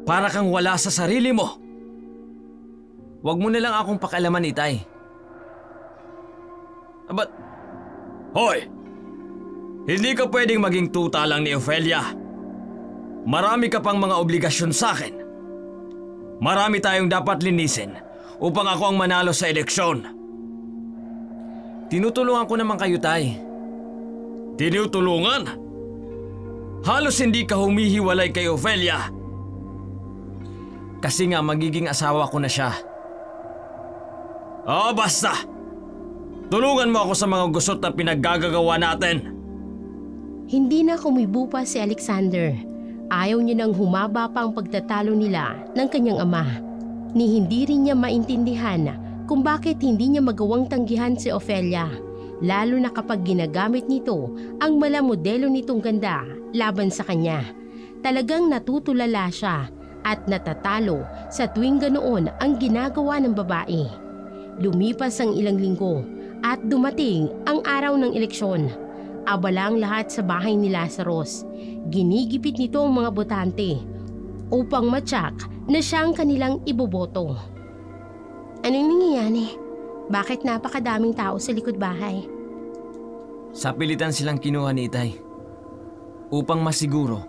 Para kang wala sa sarili mo. Huwag mo na lang akong pakialaman, Itay. But, hoy! Hindi ka pwedeng maging tuta lang ni Ofelia. Marami ka pang mga obligasyon sa akin. Marami tayong dapat linisin upang ako ang manalo sa eleksyon. Tinutulungan ko naman kayo, Tay. Tinutulungan? Halos hindi ka humihiwalay kay Ofelia. Kasi nga magiging asawa ko na siya. Basta! Tulungan mo ako sa mga gusot na pinaggagawa natin. Hindi na kumibo pa si Alexander. Ayaw niya nang humaba pa ang pagtatalo nila ng kanyang ama. Ni hindi rin niya maintindihan kung bakit hindi niya magawang tanggihan si Ofelia, lalo na kapag ginagamit nito ang malamodelo nitong ganda laban sa kanya. Talagang natutulala siya at natatalo sa tuwing ganoon ang ginagawa ng babae. Lumipas ang ilang linggo at dumating ang araw ng eleksyon. Abala ang lahat sa bahay ni Lazarus. Ginigipit nito ang mga botante upang matyak na siya ang kanilang iboboto. Anong nangyayari? Bakit napakadaming tao sa likod bahay? Sa pilitan silang kinuha ni Itay upang masiguro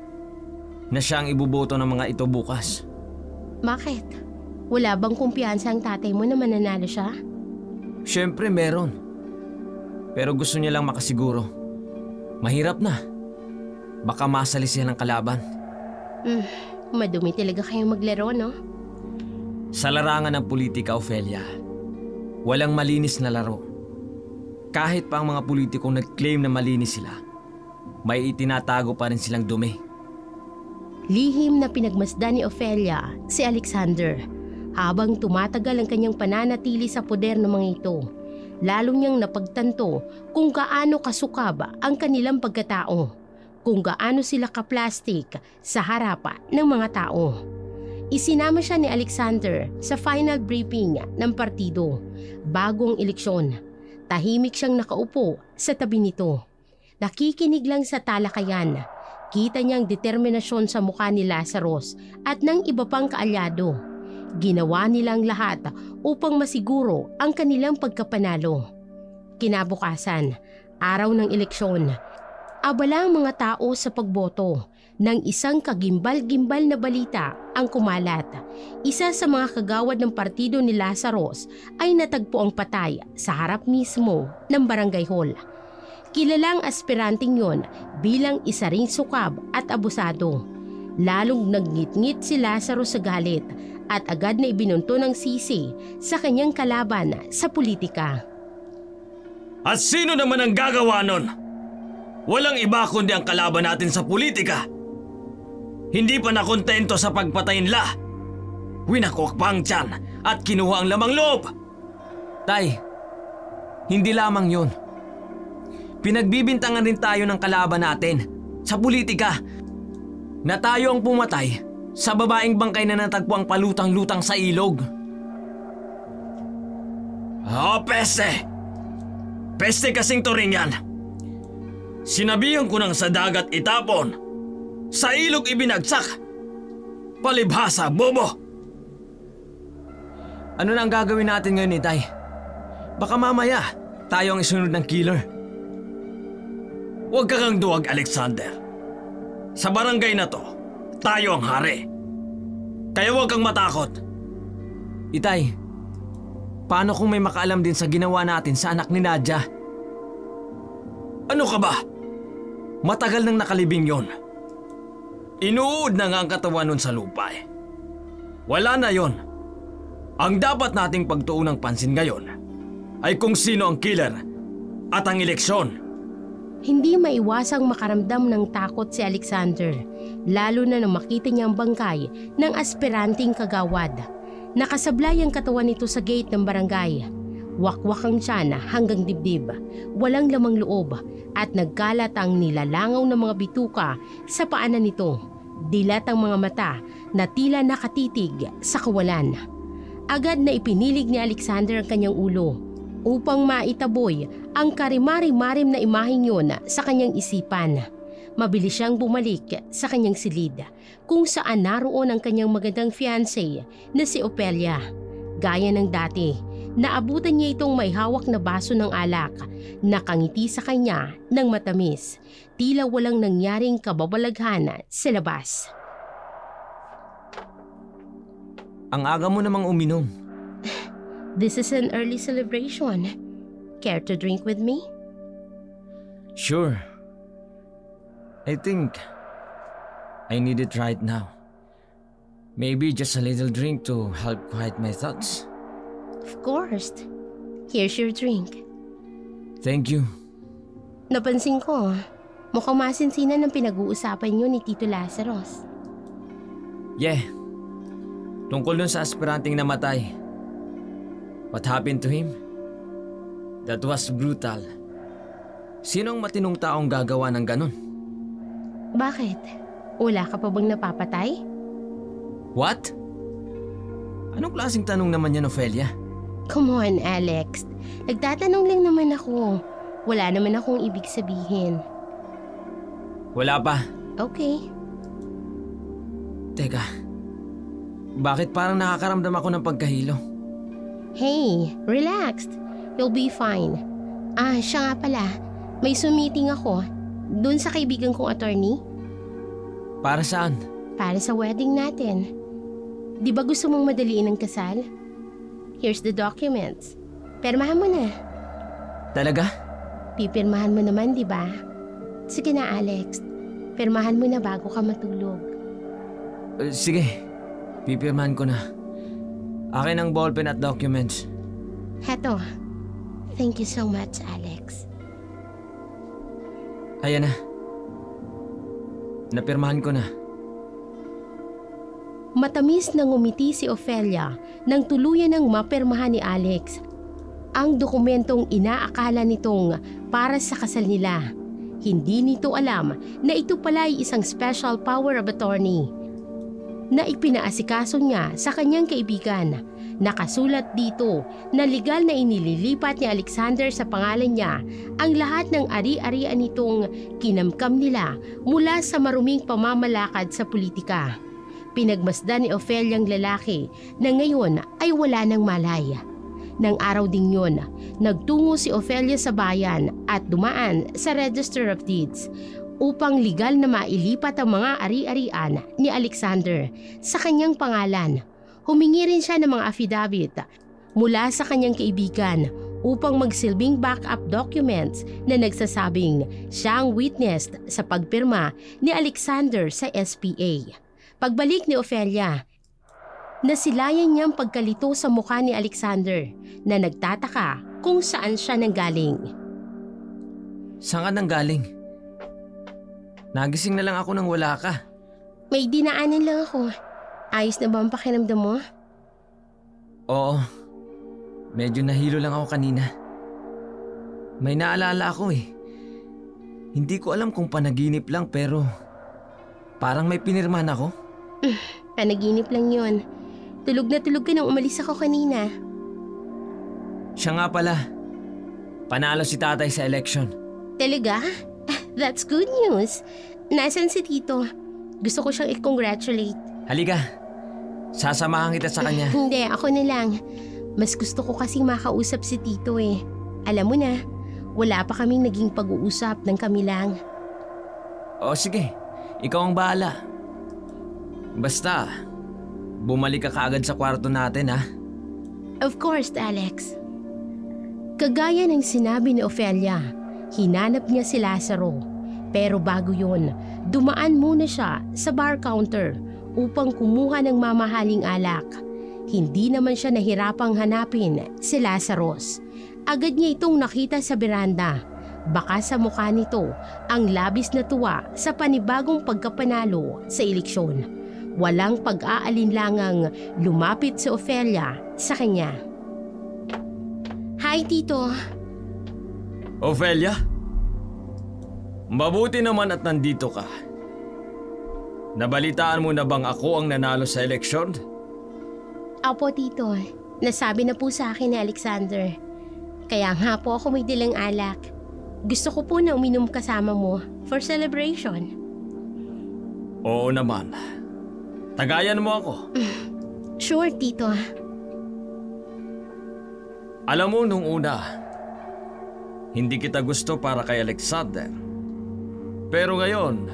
na siya ang iboboto ng mga ito bukas. Bakit? Wala bang kumpiyansa ang tatay mo na mananalo siya? Siyempre meron. Pero gusto niya lang makasiguro. Mahirap na. Baka masali siya ng kalaban. Madumi talaga kayong maglaro, no? Sa larangan ng politika, Ofelia, walang malinis na laro. Kahit pa ang mga politikong nag-claim na malinis sila, may itinatago pa rin silang dumi. Lihim na pinagmasdan ni Ofelia si Alexander habang tumatagal ang kanyang pananatili sa poder ng mga ito. Lalo niyang napagtanto kung gaano kasukab ang kanilang pagkatao, kung gaano sila kaplastik sa harapan ng mga tao. Isinama siya ni Alexander sa final briefing ng partido bago ang eleksyon. Tahimik siyang nakaupo sa tabi nito. Nakikinig lang sa talakayan. Kita niyang determinasyon sa mukha ni Lazarus at ng iba pang kaalyado. Ginawa nilang lahat upang masiguro ang kanilang pagkapanalo. Kinabukasan, araw ng eleksyon, abala ang mga tao sa pagboto. Nang isang kagimbal-gimbal na balita ang kumalat. Isa sa mga kagawad ng partido ni Lazarus ay natagpo ang patay sa harap mismo ng barangay hall. Kilalang aspiranting yon bilang isa ring sukab at abusado. Lalong nagnitngit si Lazarus sa galit at agad na ibinunto ng sisi sa kanyang kalaban sa politika. At sino naman ang gagawa nun? Walang iba kundi ang kalaban natin sa politika. Hindi pa nakontento sa pagpatay nila. Winakwak pa ang tiyan at kinuha ang lamang loob. Tay, hindi lamang yun. Pinagbibintangan rin tayo ng kalaban natin sa politika na tayo ang pumatay sa babaeng bangkay na natagpo ang palutang-lutang sa ilog. Peste! Peste kasing to rin yan. Sinabihan ko nang sa dagat itapon. Sa ilog ibinagsak. Palibhasa, bobo! Ano na ang gagawin natin ngayon, Itay? Baka mamaya tayo ang isunod ng killer. Huwag kang duwag, Alexander. Sa barangay na to, tayo ang hari. Kaya huwag kang matakot. Itay, paano kung may makaalam din sa ginawa natin sa anak ni Nadia? Ano ka ba? Matagal nang nakalibing yon. Inuud na nga ang katawan nun sa lupa eh. Wala na yon. Ang dapat nating pagtuunang pansin ngayon ay kung sino ang killer at ang eleksyon. Hindi maiwasang makaramdam ng takot si Alexander, lalo na nang makita niya ang bangkay ng aspiranting kagawad. Nakasablay ang katawan nito sa gate ng barangay. Wakwak ang tiyan hanggang dibdib, walang lamang loob at nagkalat ang nilalangaw ng mga bituka sa paanan nito. Dilat ang mga mata na tila nakatitig sa kawalan. Agad na ipinilig ni Alexander ang kanyang ulo upang maitaboy ang karimari-marim na imaheng yun sa kanyang isipan. Mabilis siyang bumalik sa kanyang silid kung saan naroon ang kanyang magandang fiancé na si Ofelia. Gaya ng dati, naabutan niya itong may hawak na baso ng alak, nakangiti sa kanya ng matamis, tila walang nangyaring kababalaghan sa labas. Ang aga mo namang uminom. This is an early celebration. Care to drink with me? Sure. I think I need it right now. Maybe just a little drink to help quiet my thoughts. Of course. Here's your drink. Thank you. Napansin ko, mukhang masinsinan ng pinag-uusapan niyo ni Tito Lazaros. Yeah. Tungkol dun sa aspiranting namatay. What happened to him? That was brutal. Sino ang matinong taong gagawa ng ganun? Bakit? Wala ka pa bang napapatay? What? Anong klaseng tanong naman yan, Ofelia? Come on, Alex. Nagtatanong lang naman ako. Wala naman akong ibig sabihin. Wala pa. Okay. Teka. Bakit parang nakakaramdam ako ng pagkahilo? Hey, relaxed. You'll be fine. Siya nga pala. May meeting ako. Doon sa kaibigan kong attorney. Para saan? Para sa wedding natin. Di ba gusto mong madaliin ang kasal? Here's the documents. Pirmahan mo na. Talaga? Pipirmahan mo naman, di ba? Sige na, Alex. Pirmahan mo na bago ka matulog. Sige. Pipirmahan ko na. Akin ang ballpen at documents. Heto. Thank you so much, Alex. Ayan na. Napirmahan ko na. Matamis na ngumiti si Ofelia nang tuluyan ng mapirmahan ni Alex ang dokumentong inaakala nitong para sa kasal nila. Hindi nito alam na ito pala ay isang special power of attorney na ipinaasikaso niya sa kanyang kaibigan. Nakasulat dito na legal na inililipat ni Alexander sa pangalan niya ang lahat ng ari-arian nitong kinamkam nila mula sa maruming pamamalakad sa politika. Pinagmasdan ni Ofelia ang lalaki na ngayon ay wala ng malay. Nang araw ding yun, nagtungo si Ofelia sa bayan at dumaan sa Register of Deeds upang legal na mailipat ang mga ari-arian ni Alexander sa kanyang pangalan. Humingi rin siya ng mga affidavit mula sa kanyang kaibigan upang magsilbing backup documents na nagsasabing siya ang witness sa pagpirma ni Alexander sa SPA. Pagbalik ni Ofelia, nasilayan niyang pagkalito sa mukha ni Alexander na nagtataka kung saan siya nanggaling. Saan ka nanggaling? Nagising na lang ako nang wala ka. May dinaanan lang ako. Ayos na ba ang pakiramdam mo? Oo. Medyo nahilo lang ako kanina. May naalala ako eh. Hindi ko alam kung panaginip lang pero parang may pinirmahan ako. Panaginip lang yun. Tulog na tulog ka nang umalis ako kanina. Siya nga pala. Panalo si tatay sa election. Talaga? That's good news. Nasaan si Tito? Gusto ko siyang i-congratulate. Halika. Sasamahan kita sa kanya. Hindi, ako na lang. Mas gusto ko kasing makausap si Tito eh. Alam mo na, wala pa kaming naging pag-uusap ng kami lang. O sige, ikaw ang bahala. Basta, bumalik ka kaagad sa kwarto natin ha. Of course, Alex. Kagaya ng sinabi ni Ofelia, hinanap niya si Lazaro. Pero bago yun, dumaan muna siya sa bar counter upang kumuha ng mamahaling alak. Hindi naman siya nahirapang hanapin si Lazarus. Agad niya itong nakita sa beranda. Baka sa mukha nito ang labis na tuwa sa panibagong pagkapanalo sa eleksyon. Walang pag-aalinlangang lumapit si Ofelia sa kanya. Hi, Tito. Ofelia? Mabuti naman at nandito ka. Nabalitaan mo na bang ako ang nanalo sa eleksyon? Opo, Tito. Nasabi na po sa akin ni Alexander. Kaya nga po ako may dalang alak. Gusto ko po na uminom kasama mo for celebration. Oo naman. Tagayan mo ako. Sure, Tito. Alam mo nung una, hindi kita gusto para kay Alexander. Pero ngayon,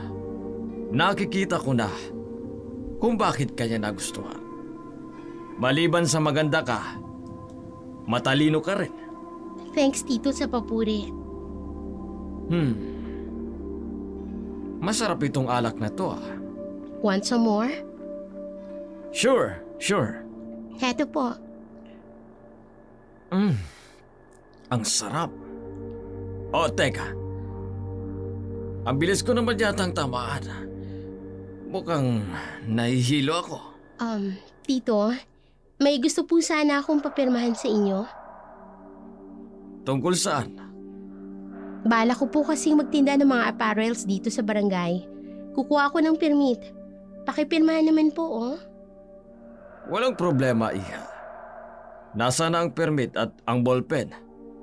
nakikita ko na kung bakit kanya nagustuhan. Maliban sa maganda ka, matalino ka rin. Thanks, Tito, sa papuri. Masarap itong alak na to ah. Want some more? Sure. Heto po. Ang sarap. Oh, teka. Ang bilis ko naman yatang tamaan. Mukhang nahihilo ako. Tito, may gusto po sana akong papirmahan sa inyo. Tungkol saan? Bala ko po kasing magtinda ng mga apparels dito sa barangay. Kukuha ako ng permit. Pakipirmahan naman po, oh. Walang problema, Iha. Nasaan na ang permit at ang ballpen?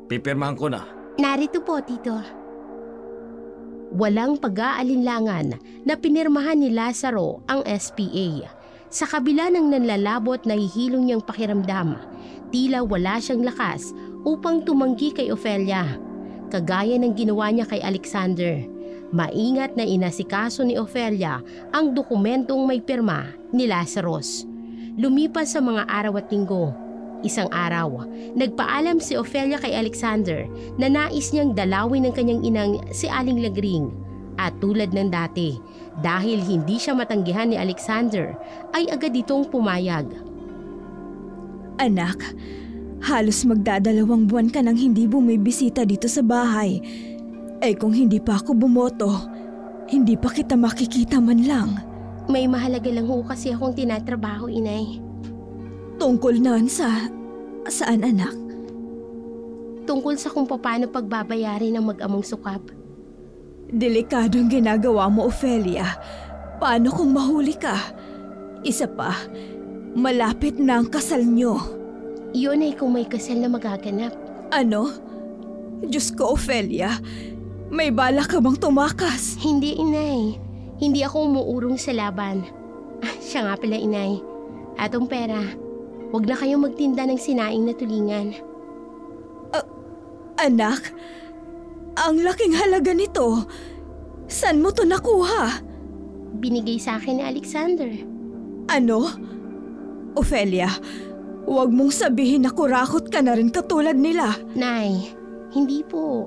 Pipirmahan ko na. Narito po, Tito. Walang pag-aalinlangan na pinirmahan ni Lazaro ang SPA. Sa kabila ng nanlalabot na hihilong niyang pakiramdam, tila wala siyang lakas upang tumanggi kay Ofelia. Kagaya ng ginawa niya kay Alexander, maingat na inasikaso ni Ofelia ang dokumentong may pirma ni Lazarus. Lumipas sa mga araw at linggo. Isang araw, nagpaalam si Ofelia kay Alexander na nais niyang dalawin ng kanyang inang si Aling Lagring. At tulad ng dati, dahil hindi siya matanggihan ni Alexander, ay agad itong pumayag. Anak, halos magdadalawang buwan ka nang hindi bumibisita dito sa bahay. Eh kung hindi pa ako bumoto, hindi pa kita makikita man lang. May mahalaga lang ho kasi akong tinatrabaho, Inay. Tungkol naan saan anak? Tungkol sa kung paano pagbabayarin ng mag-among sukap. Delikado ang ginagawa mo, Ofelia. Paano kung mahuli ka? Isa pa, malapit na ang kasal nyo. Iyon ay kung may kasal na magaganap. Ano? Diyos ko, Ofelia. May bala ka bang tumakas? Hindi, Inay. Hindi ako umuurong sa laban. Siya nga pala, Inay. Atong pera, huwag na kayong magtinda ng sinaing na tulingan. Anak, ang laking halaga nito. Saan mo to nakuha? Binigay sa akin ni Alexander. Ano? Ofelia, huwag mong sabihin na kurakot ka na rin katulad nila. Nay, hindi po.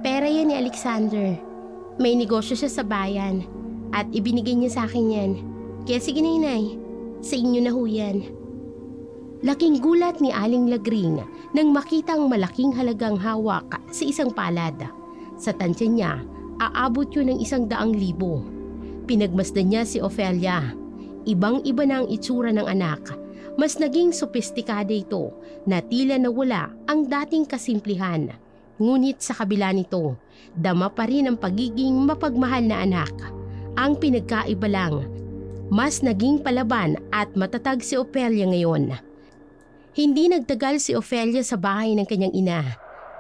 Pera yan ni Alexander. May negosyo siya sa bayan at ibinigay niya sa akin yan. Kaya sige na, Inay. Sa inyo na ho yan. Laking gulat ni Aling Lagring nang makitang malaking halagang hawak sa isang palad. Sa tansya niya, aabot yun ng 100,000. Pinagmasdan niya si Ofelia. Ibang-iba na ang itsura ng anak. Mas naging sopistikada ito na tila nawala ang dating kasimplihan. Ngunit sa kabila nito, dama pa rin ang pagiging mapagmahal na anak. Ang pinagkaiba lang, mas naging palaban at matatag si Ofelia ngayon. Hindi nagtagal si Ofelia sa bahay ng kanyang ina.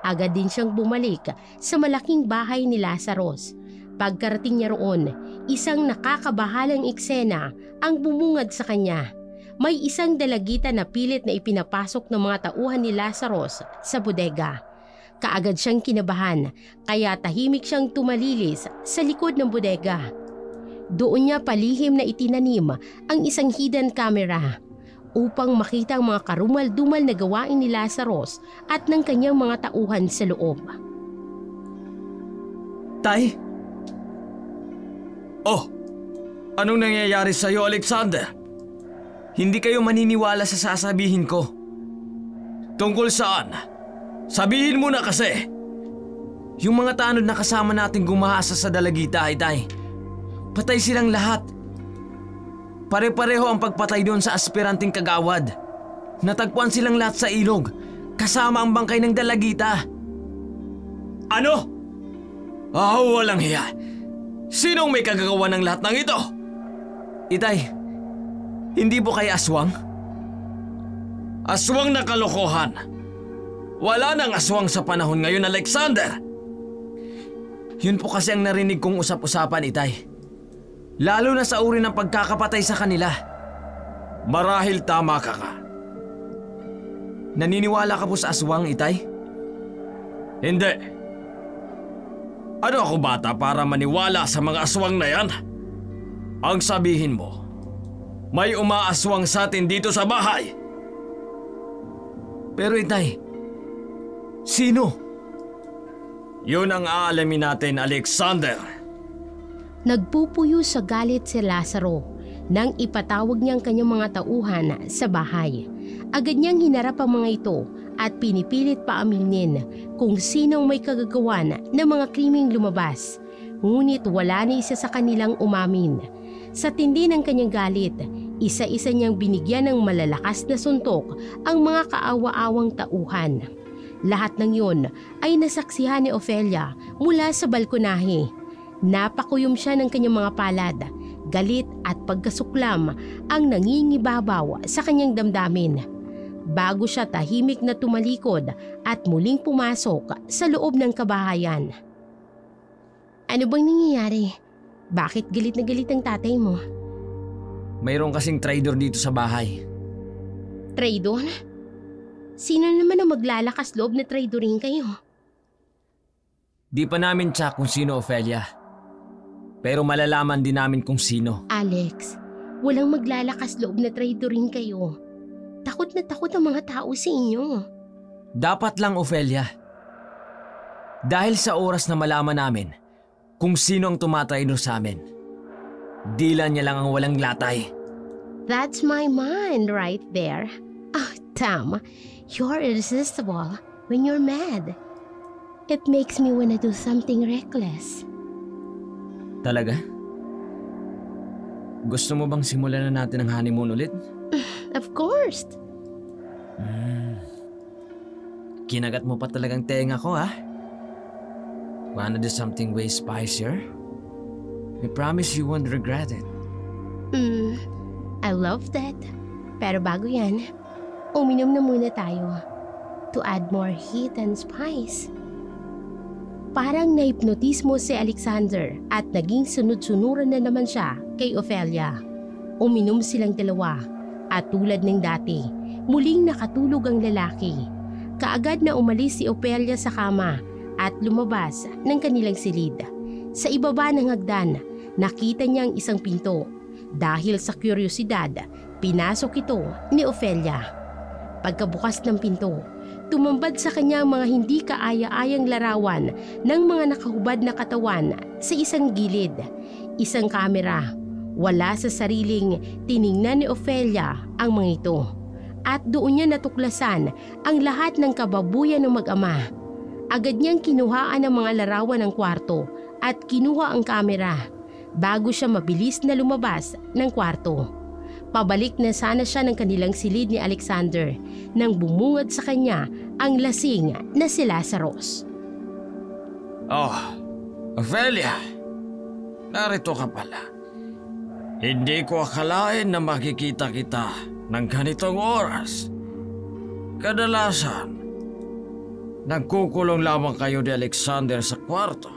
Agad din siyang bumalik sa malaking bahay ni Lazarus. Pagkarating niya roon, isang nakakabahalang eksena ang bumungad sa kanya. May isang dalagita na pilit na ipinapasok ng mga tauhan ni Lazarus sa bodega. Kaagad siyang kinabahan, kaya tahimik siyang tumalilis sa likod ng bodega. Doon niya palihim na itinanim ang isang hidden camera upang makita ang mga karumal-dumal na gawain ni Lazarus at ng kanyang mga tauhan sa loob. Tay? Oh, Anong nangyayari sa'yo, Alexander? Hindi kayo maniniwala sa sasabihin ko. Tungkol saan? Sabihin mo na kasi. Yung mga tanod na kasama nating gumahasa sa dalagita, Itay. Patay silang lahat. Pare-pareho ang pagpatay doon sa aspiranting kagawad. Natagpuan silang lahat sa ilog, kasama ang bangkay ng dalagita. Ano? Walang hiya. Sinong may kagagawa ng lahat ng ito? Itay, hindi po kayo aswang? Aswang na kalokohan. Wala nang aswang sa panahon ngayon, Alexander. Yun po kasi ang narinig kong usap-usapan, Itay. Lalo na sa uri ng pagkakapatay sa kanila. Marahil tama ka ka. Naniniwala ka po sa aswang, Itay? Hindi. Ano ako bata para maniwala sa mga aswang na yan? Ang sabihin mo, may umaaswang sa atin dito sa bahay. Pero Itay, sino? Yun ang aalamin natin, Alexander. Nagpupuyo sa galit si Lazaro nang ipatawag niyang kanyang mga tauhan sa bahay. Agad niyang hinarap ang mga ito at pinipilit pa aminin kung sinong may kagagawan ng mga krimeng lumabas. Ngunit wala ni isa sa kanilang umamin. Sa tindi ng kanyang galit, isa-isa niyang binigyan ng malalakas na suntok ang mga kaawa-awang tauhan. Lahat ng yun ay nasaksihan ni Ofelia mula sa balkonahe. Napakuyom siya ng kanyang mga palad. Galit at pagkasuklam ang nangingibabaw sa kanyang damdamin. Bago siya tahimik na tumalikod at muling pumasok sa loob ng kabahayan. Ano bang nangyayari? Bakit galit na galit ang tatay mo? Mayroon kasing traidor dito sa bahay. Traidor? Sino naman ang maglalakas loob na traidorin kayo? Di pa namin tsak kung sino, Ofelia. Pero malalaman din namin kung sino. Alex, walang maglalakas loob na traidorin kayo. Takot na takot ang mga tao sa inyo. Dapat lang, Ofelia. Dahil sa oras na malaman namin kung sino ang tumatraidor sa amin, dila niya lang ang walang latay. That's my mind right there. Oh, Tom, you're irresistible when you're mad. It makes me wanna do something reckless. Talaga? Gusto mo bang simulan na natin ang honeymoon ulit? Of course. Kinagat mo pa talagang tenga ko, ha? Wanna do something way spicier? I promise you won't regret it. I love that. Pero bago yan, uminom na muna tayo to add more heat and spice. Parang naipnotismo si Alexander at naging sunod-sunuran na naman siya kay Ofelia. Uminom silang dalawa at tulad ng dati, muling nakatulog ang lalaki. Kaagad na umalis si Ofelia sa kama at lumabas ng kanilang silid. Sa ibaba ng hagdan, nakita niya ang isang pinto. Dahil sa kuryosidad, pinasok ito ni Ofelia. Pagkabukas ng pinto, tumambad sa kanya ang mga hindi kaaya-ayang larawan ng mga nakahubad na katawan sa isang gilid. Isang kamera. Wala sa sariling tiningnan ni Ofelia ang mga ito. At doon niya natuklasan ang lahat ng kababuyan ng mag-ama. Agad niyang kinuhaan ang mga larawan ng kwarto at kinuha ang kamera bago siya mabilis na lumabas ng kwarto. Pabalik na sana siya ng kanilang silid ni Alexander nang bumungad sa kanya ang lasing na si Lazarus. Oh, Ofelia, narito ka pala. Hindi ko akalain na makikita kita ng ganitong oras. Kadalasan, nagkukulong lamang kayo ni Alexander sa kwarto.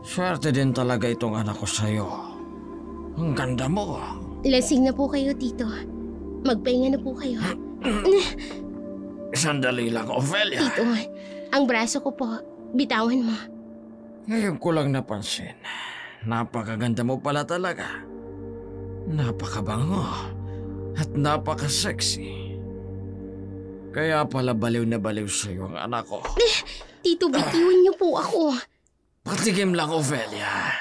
Swerte din talaga itong anak ko sa'yo. Ang ganda mo. Lasing na po kayo, Tito. Magpahinga na po kayo. Sandali lang, Ofelia. Tito, ang braso ko po. Bitawan mo. Ngayon ko lang napansin. Napakaganda mo pala talaga. Napakabango. At napaka-sexy. Kaya pala baliw na baliw sa'yo ang anak ko. Tito, bitiwan niyo po ako. Patikim lang, Ofelia.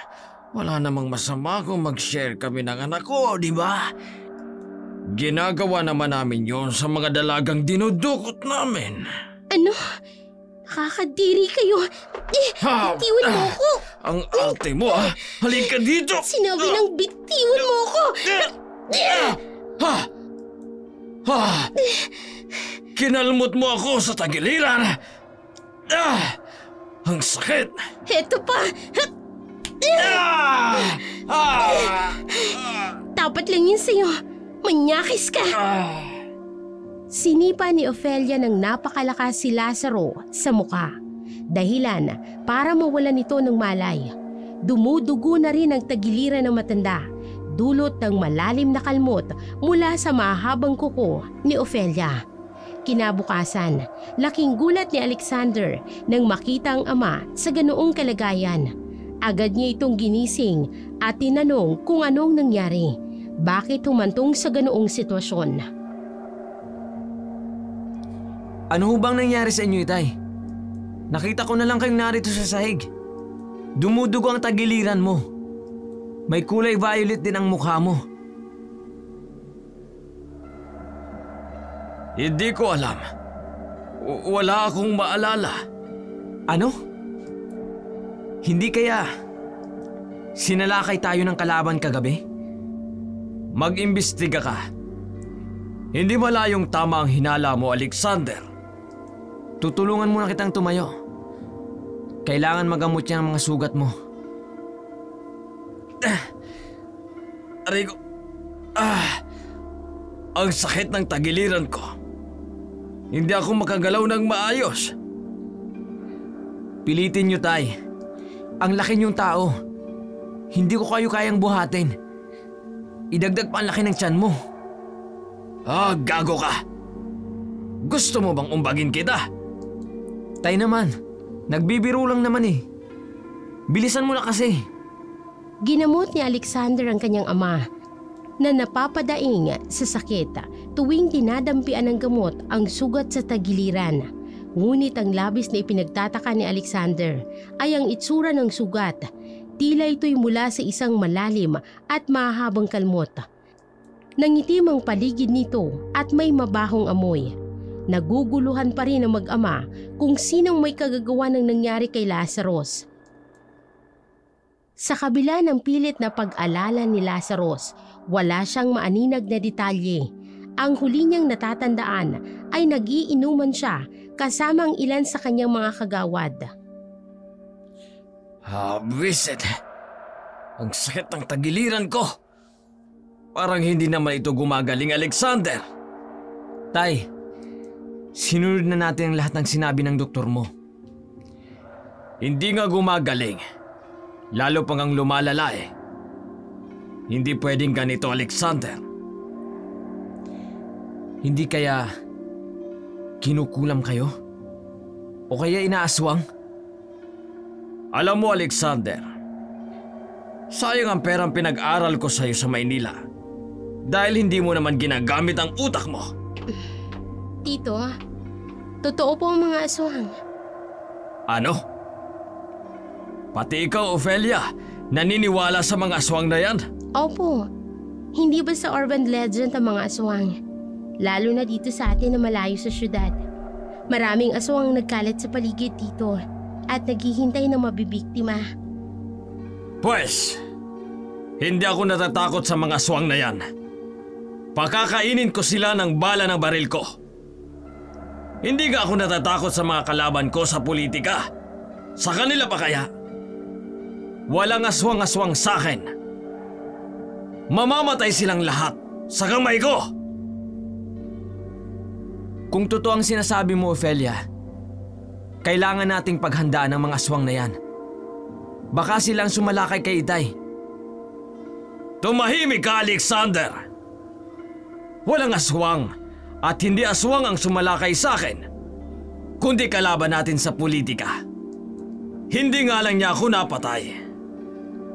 Wala namang masama kung mag-share kami ng anak ko, di ba? Ginagawa naman namin yon sa mga dalagang dinudukot namin. Ano? Nakakadiri kayo. Bitiwan mo ko. Ang arte mo, halika dito! Sinabi ng bitiwan mo ko. Kinalmot mo ako sa tagiliran! Ang sakit! Heto pa. Dapat lang yun sa'yo. Manyakis ka. Sinipa ni Ofelia ng napakalakas si Lazaro sa muka. Dahilan para mawalan ito ng malay. Dumudugo na rin ang tagiliran ng matanda, dulot ng malalim na kalmot mula sa mahabang kuko ni Ofelia. Kinabukasan, laking gulat ni Alexander nang makita ang ama sa ganoong kalagayan. Agad niya itong ginising at tinanong kung anong nangyari. Bakit humantong sa ganoong sitwasyon? Ano ho bang nangyari sa inyo, Itay? Nakita ko na lang kayong narito sa sahig. Dumudugo ang tagiliran mo. May kulay violet din ang mukha mo. Hindi ko alam. Wala akong maalala. Ano? Hindi kaya sinalakay tayo ng kalaban kagabi? Mag-imbestiga ka. Hindi malayong tama ang hinala mo, Alexander. Tutulungan muna kitang tumayo. Kailangan magamot niya ang mga sugat mo. Aray ko. Ang sakit ng tagiliran ko. Hindi ako makagalaw ng maayos. Pilitin niyo, Tay. Ang laki niyong tao. Hindi ko kayo kayang buhatin. Idagdag pa ang laki ng tiyan mo. Gago ka. Gusto mo bang umbagin kita? Tay naman, nagbibiro lang naman eh. Bilisan mo na kasi. Ginamot ni Alexander ang kanyang ama na napapadaing sa sakit tuwing dinadampian ng gamot ang sugat sa tagiliran. Ngunit ang labis na ipinagtataka ni Alexander ay ang itsura ng sugat. Tila ito'y mula sa isang malalim at mahabang kalmot. Nangitim ang paligid nito at may mabahong amoy. Naguguluhan pa rin ang mag-ama kung sinong may kagagawa ng nangyari kay Lazarus. Sa kabila ng pilit na pag-alala ni Lazarus, wala siyang maaninag na detalye. Ang huli niyang natatandaan ay nag-iinuman siya kasama ang ilan sa kanyang mga kagawad. Visit. Ang sakit ng tagiliran ko. Parang hindi naman ito gumagaling, Alexander. Tay, sinunod na natin ang lahat ng sinabi ng doktor mo. Hindi nga gumagaling. Lalo pang ang lumalala eh. Hindi pwedeng ganito, Alexander. Hindi kaya kinukulam kayo? O kaya inaaswang? Alam mo, Alexander, sayang ang perang pinag-aral ko sa'yo sa Maynila dahil hindi mo naman ginagamit ang utak mo. Tito, totoo po ang mga aswang. Ano? Pati ikaw, Ofelia, naniniwala sa mga aswang na yan? Opo, hindi ba sa urban legend ang mga aswang? Lalo na dito sa atin na malayo sa syudad. Maraming aswang nagkalat sa paligid dito at naghihintay na mabibiktima. Pwes, hindi ako natatakot sa mga aswang na yan. Pakakainin ko sila ng bala ng baril ko. Hindi nga ako natatakot sa mga kalaban ko sa politika. Sa kanila pa kaya? Walang aswang-aswang sa akin. Mamamatay silang lahat sa kamay ko. Kung totoo ang sinasabi mo, Ofelia, kailangan nating paghandaan ang mga aswang na yan. Baka silang sumalakay kay Itay. Tumahimik ka, Alexander! Walang aswang at hindi aswang ang sumalakay sa akin, kundi kalaban natin sa politika. Hindi nga lang niya ako napatay.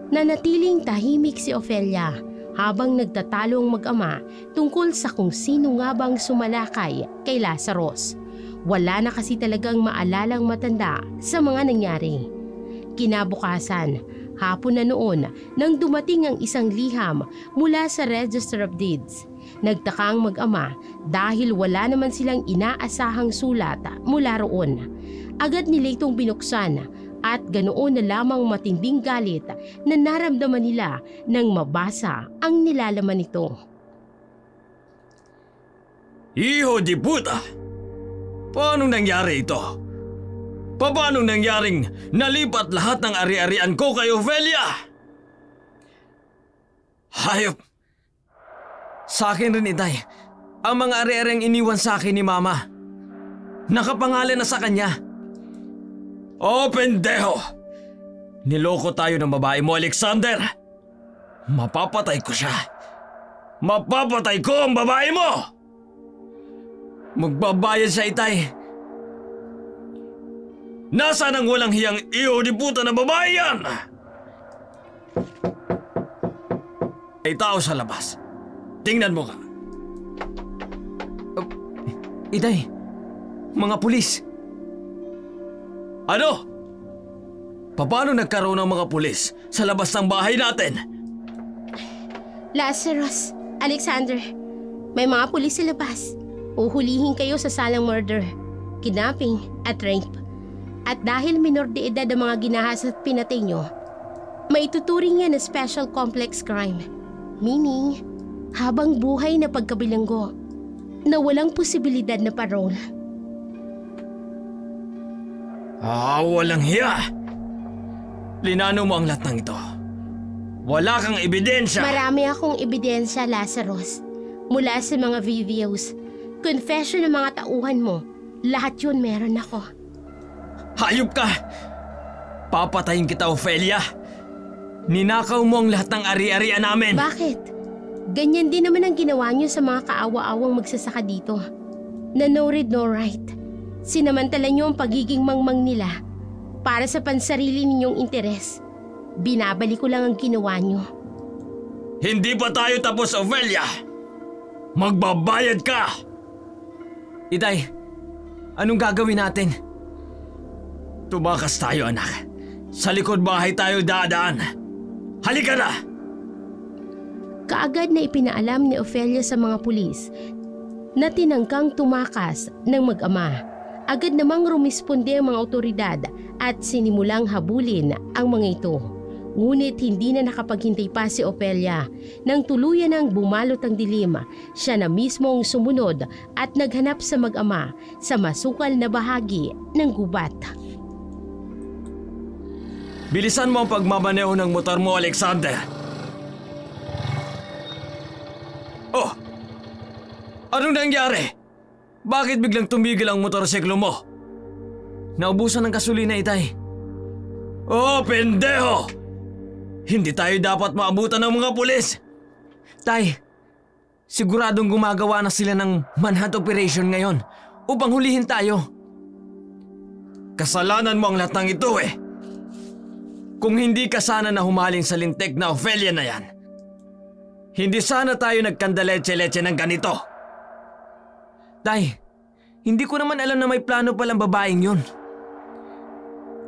Nanatiling tahimik si Ofelia habang nagtatalo ang mag-ama tungkol sa kung sino nga bang sumalakay kay Lazarus. Wala na kasi talagang maalalang matanda sa mga nangyari. Kinabukasan, Hapon na noon nang dumating ang isang liham mula sa Register of Deeds. Nagtaka ang mag-ama dahil wala naman silang inaasahang sulat mula roon. Agad nila itong binuksan at ganoon na lamang matinding galit na naramdaman nila nang mabasa ang nilalaman nito. Hijo de puta! Paano nangyari ito? Paano nangyaring nalipat lahat ng ari-arian ko kay Ofelia? Hayop! Sa akin rin, Itay. Ang mga ari-ariang iniwan sa akin ni Mama. Nakapangalan na sa kanya. Oh, pendejo! Niloko tayo ng babae mo, Alexander! Mapapatay ko siya! Mapapatay ko ang babae mo! Magbabayad siya, Itay! Nasaan ang walang hiyang iyo di puta na babae yan? Ay tao sa labas. Tingnan mo ka. Itay, mga pulis. Ano? Paano nagkaroon ng mga pulis sa labas ng bahay natin? Lazarus, Alexander, may mga pulis sa labas. Uhulihin kayo sa salang murder, kidnapping at rape. At dahil minor de edad ang mga ginahas at pinatay nyo, maituturing yan na special complex crime. Meaning, habang buhay na pagkabilanggo na walang posibilidad na parole. Walang hiya! Linano mo ang lahat ng ito. Wala kang ebidensya! Marami akong ebidensya, Lazarus. Mula sa mga videos, confession ng mga tauhan mo, lahat yun meron ako. Hayop ka! Papatayin kita, Ofelia! Ninakaw mo ang lahat ng ari-arian namin! Bakit? Ganyan din naman ang ginawa niyo sa mga kaawa-awang magsasaka dito. Na no read, no write. Sinamantala niyo ang pagiging mangmang nila para sa pansarili ninyong interes. Binabalik ko lang ang ginawa niyo. Hindi pa tayo tapos, Ofelia! Magbabayad ka! Itay, anong gagawin natin? Tumakas tayo, anak. Sa likod bahay tayo dadaan. Halika na! Kaagad na ipinaalam ni Ofelia sa mga pulis na tinangkang tumakas ng mag-ama. Agad namang rumisponde ang mga otoridad at sinimulang habulin ang mga ito. Ngunit hindi na nakapaghintay pa si Ofelia. Nang tuluyan ang bumalot ang dilim, siya na mismo ang sumunod at naghanap sa mag-ama sa masukal na bahagi ng gubat. Bilisan mo ang pagmamaneho ng motor mo, Alexander. Oh! Anong nangyari? Bakit biglang tumigil ang motorsiklo mo? Naubusan ng gasolina, Itay. Oh, pendejo! Hindi tayo dapat maabutan ng mga pulis. Tay, siguradong gumagawa na sila ng manhunt operation ngayon upang hulihin tayo. Kasalanan mo ang lahat ng ito eh. Kung hindi ka sana na humaling sa lintik na Ofelia na yan, hindi sana tayo nagkandaleche-leche ng ganito. Tay, hindi ko naman alam na may plano palang babaeng yun.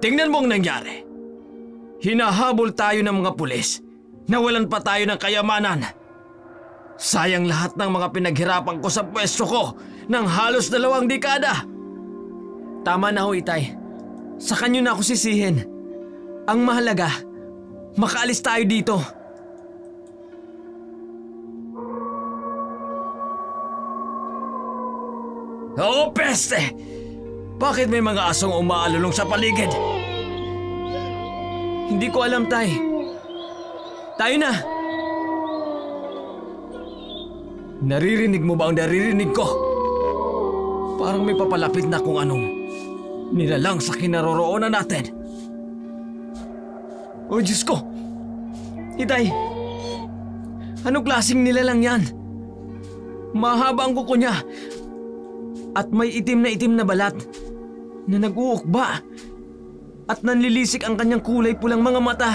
Tingnan mo ang nangyari. Hinahabol tayo ng mga pulis. Nawalan pa tayo ng kayamanan. Sayang lahat ng mga pinaghirapan ko sa pwesto ko ng halos 2 dekada. Tama na ho, Itay. Sa kanyo na ako sisihin. Ang mahalaga, makaalis tayo dito. Oh, peste! Bakit may mga asong umaalulong sa paligid? Hindi ko alam, Tay. Tayo na! Naririnig mo ba ang naririnig ko? Parang may papalapit na kung anong nilalang sa kinaroroonan natin. Oh, Diyos ko! Itay, anong klaseng nilalang yan? Mahaba ang kuko niya at may itim na balat na nag-uukba at nanlilisik ang kanyang kulay pulang mga mata.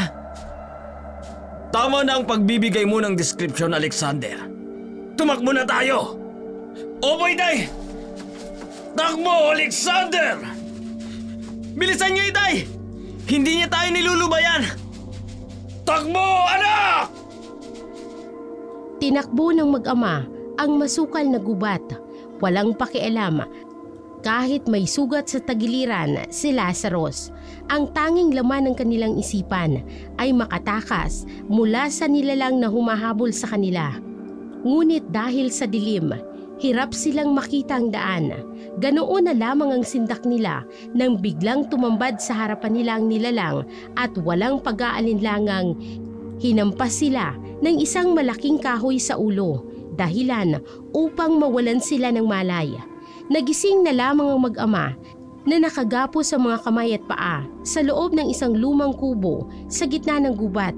Tama na ang pagbibigay mo ng description, Alexander. Tumakbo na tayo! Opo, Itay! Takbo, Alexander! Bilisan niyo, Itay! Hindi niya tayo nilulubayan! Takbo, anak! Tinakbo ng mag-ama ang masukal na gubat. Walang pakialam. Kahit may sugat sa tagiliran si Lazarus, ang tanging laman ng kanilang isipan ay makatakas mula sa nilalang na humahabol sa kanila. Ngunit dahil sa dilim, hirap silang makita ang daan. Ganoon na lamang ang sindak nila nang biglang tumambad sa harapan nila ang nilalang at walang pag-aalinlangang hinampas sila ng isang malaking kahoy sa ulo, dahilan upang mawalan sila ng malay. Nagising na lamang ang mag-ama na nakagapo sa mga kamay at paa sa loob ng isang lumang kubo sa gitna ng gubat.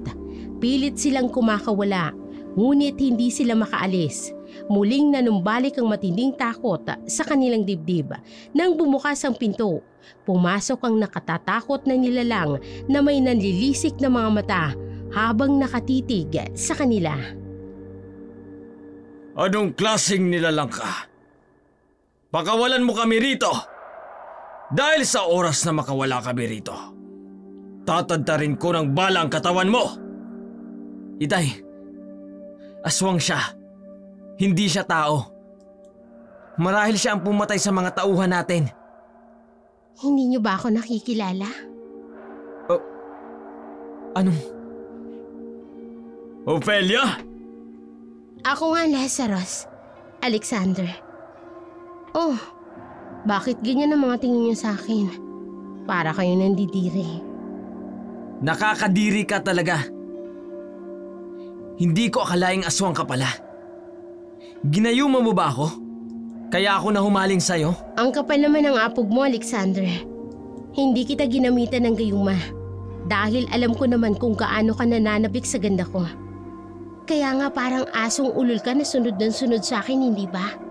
Pilit silang kumakawala, ngunit hindi sila makaalis. Muling nanumbalik ang matinding takot sa kanilang dibdib nang bumukas ang pinto. Pumasok ang nakatatakot na nilalang na may nanlilisik na mga mata habang nakatitig sa kanila. Anong klaseng nilalang ka? Pakawalan mo kami rito! Dahil sa oras na makawala kami rito, tatantarin ko ng bala ang katawan mo! Itay, aswang siya. Hindi siya tao. Marahil siya ang pumatay sa mga tauhan natin. Hindi niyo ba ako nakikilala? Anong? Ophelia? Ako nga, Lazarus. Alexander. Oh, bakit ganyan ang mga tingin niyo sa akin? Para kayo nandidiri. Nakakadiri ka talaga. Hindi ko akalaing aswang ka pala. Ginayuma mo ba ako? Kaya ako na humaling sa'yo? Ang kapal naman ng apog mo, Alexander. Hindi kita ginamitan ng gayuma. Dahil alam ko naman kung gaano ka nananabik sa ganda ko. Kaya nga parang asong ulol ka na sunod ng sunod sa akin, hindi ba?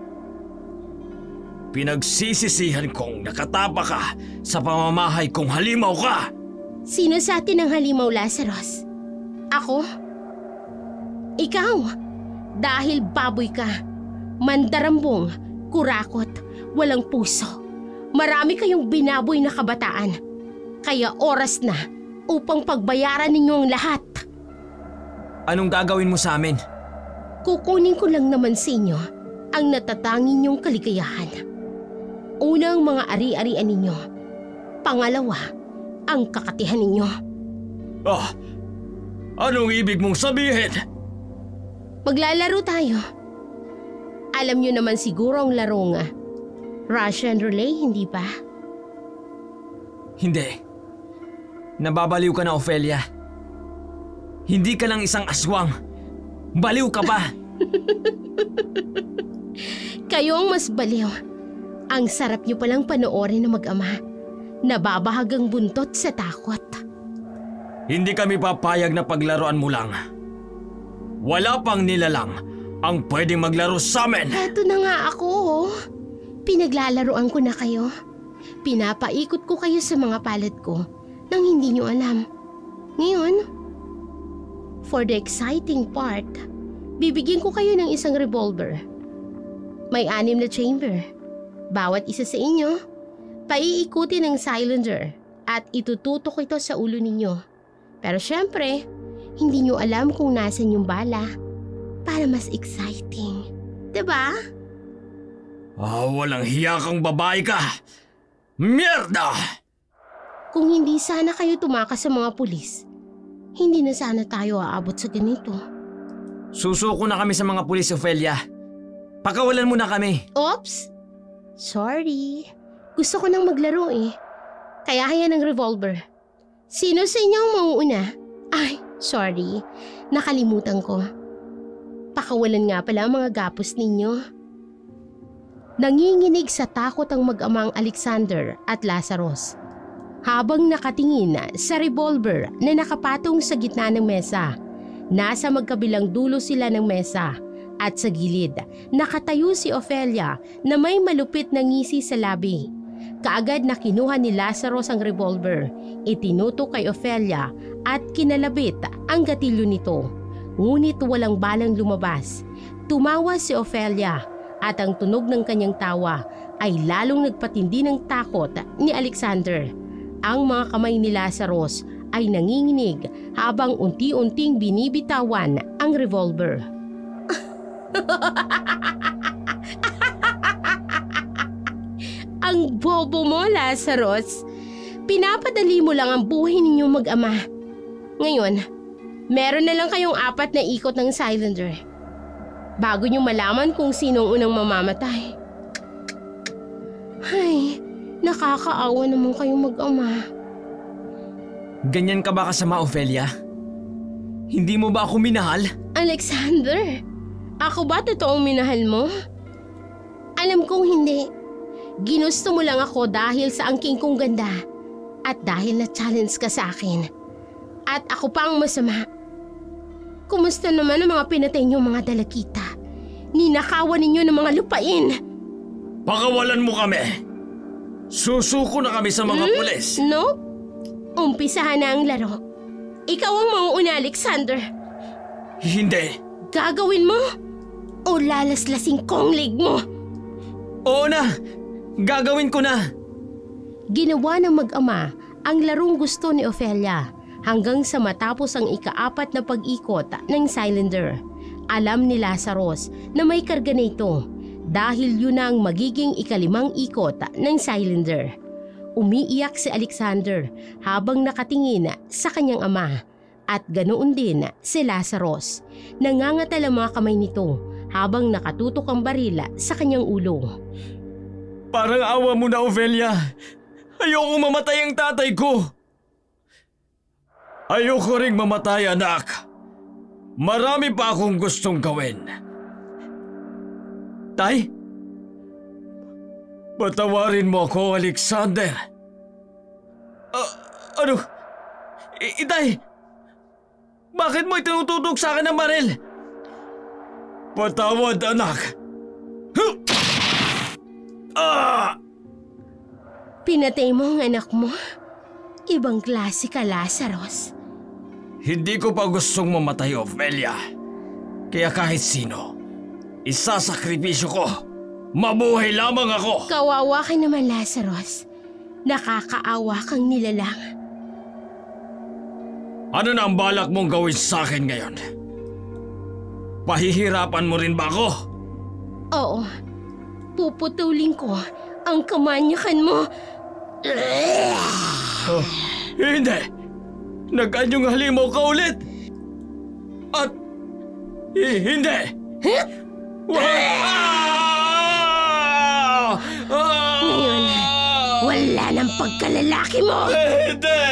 Pinagsisisihan kong nakatapa ka sa pamamahay kong halimaw ka! Sino sa atin ang halimaw, Lazarus? Ako? Ikaw? Dahil baboy ka, mandarambong, kurakot, walang puso. Marami kayong binaboy na kabataan. Kaya oras na upang pagbayaran ninyo ang lahat. Anong gagawin mo sa amin? Kukunin ko lang naman sa inyo ang natatangin niyong kaligayahan. Unang mga ari-arian ninyo. Pangalawa, ang kakatihan ninyo. Ah, anong ibig mong sabihin? Maglalaro tayo. Alam niyo naman siguro ang laro nga. Russian roulette, hindi ba? Hindi. Nababaliw ka na, Ophelia. Hindi ka lang isang aswang. Baliw ka pa. Kayo ang mas baliw. Ang sarap niyo palang panoorin na mag-ama. Nababahagang buntot sa takot. Hindi kami papayag na paglaruan mo lang. Wala pang nilalang ang pwedeng maglaro sa amin. Eto na nga ako, oh. Pinaglalaroan ko na kayo. Pinapaikot ko kayo sa mga palad ko nang hindi niyo alam. Ngayon, for the exciting part, bibigyan ko kayo ng isang revolver. May 6 na chamber. Bawat isa sa inyo, paiikutin ng cylinder at itututok ito sa ulo ninyo. Pero syempre, hindi nyo alam kung nasan yung bala para mas exciting. Diba? Walang hiya kang babae ka! Mierda! Kung hindi sana kayo tumakas sa mga pulis, hindi na sana tayo aabot sa ganito. Susuko na kami sa mga pulis, Ophelia. Pakawalan mo na kami. Oops! Sorry. Gusto ko nang maglaro eh. Kaya haya ng revolver. Sino sa inyo ang mauuna? Ay, sorry. Nakalimutan ko. Pakawalan nga pala ang mga gapos ninyo. Nanginginig sa takot ang mag-amang Alexander at Lazarus habang nakatingin sa revolver na nakapatong sa gitna ng mesa. Nasa magkabilang dulo sila ng mesa at sa gilid nakatayo si Ophelia na may malupit na ngisi sa labi. Kaagad na kinuha ni Lazarus ang revolver, itinutok kay Ophelia at kinalabit ang gatilyo nito. Ngunit walang balang lumabas. Tumawa si Ophelia at ang tunog ng kanyang tawa ay lalong nagpatindi ng takot ni Alexander. Ang mga kamay ni Lazarus ay nanginginig habang unti-unting binibitawan ang revolver. Ang bobo mo, Lazarus. Pinapadali mo lang ang buhay ninyong mag-ama. Ngayon, meron na lang kayong 4 na ikot ng cylinder. Bago nyo malaman kung sinong unang mamamatay. Ay, nakakaawa naman kayong mag-ama. Ganyan ka ba kasama, Ofelia? Hindi mo ba ako minahal? Alexander, ako ba totoong minahal mo? Alam kong hindi. Ginusto mo lang ako dahil sa angking kong ganda at dahil na-challenge ka sa akin. At ako pa ang masama. Kumusta naman ang mga pinatay niyong mga dalakita? Ninakawan ninyo ng mga lupain. Pakawalan mo kami! Susuko na kami sa mga pulis! No? Umpisahan na ang laro. Ikaw ang mauuna, Alexander. Hindi! Gagawin mo? O lalaslasing ko ang leg mo? Oo na! Gagawin ko na! Ginawa ng mag-ama ang larong gusto ni Ofelia hanggang sa matapos ang ika-4 na pag-ikot ng cylinder. Alam ni Lazarus na may karga na ito dahil yun ang magiging ika-5 ikot ng cylinder. Umiiyak si Alexander habang nakatingin sa kanyang ama at ganoon din si Lazarus. Nangangatal ang mga kamay nito habang nakatutok ang barila sa kanyang ulo. Parang awa mo na, Ofelia. Ayoko mamatay ang tatay ko. Ayoko ring mamatay, anak. Marami pa akong gustong gawin. Tay? Patawarin mo ako, Alexander. Ano? Itay? Bakit mo itinututok sa akin ng baril? Patawad, anak. Pinatay mo ang anak mo? Ibang klase ka, Lazarus. Hindi ko pa gustong mamatay, Ofelia. Kaya kahit sino, isasakripisyo ko. Mabuhay lamang ako. Kawawa ka naman, Lazarus. Nakakaawa kang nilalang. Ano na ang balak mong gawin sa akin ngayon? Pahihirapan mo rin ba ako? Oo. Puputulin ko ang kamanyakan mo. Oh, hindi! Nag-anyong halimaw ka ulit! At hindi! Ngayon, wala ng pagkalalaki mo! Hindi!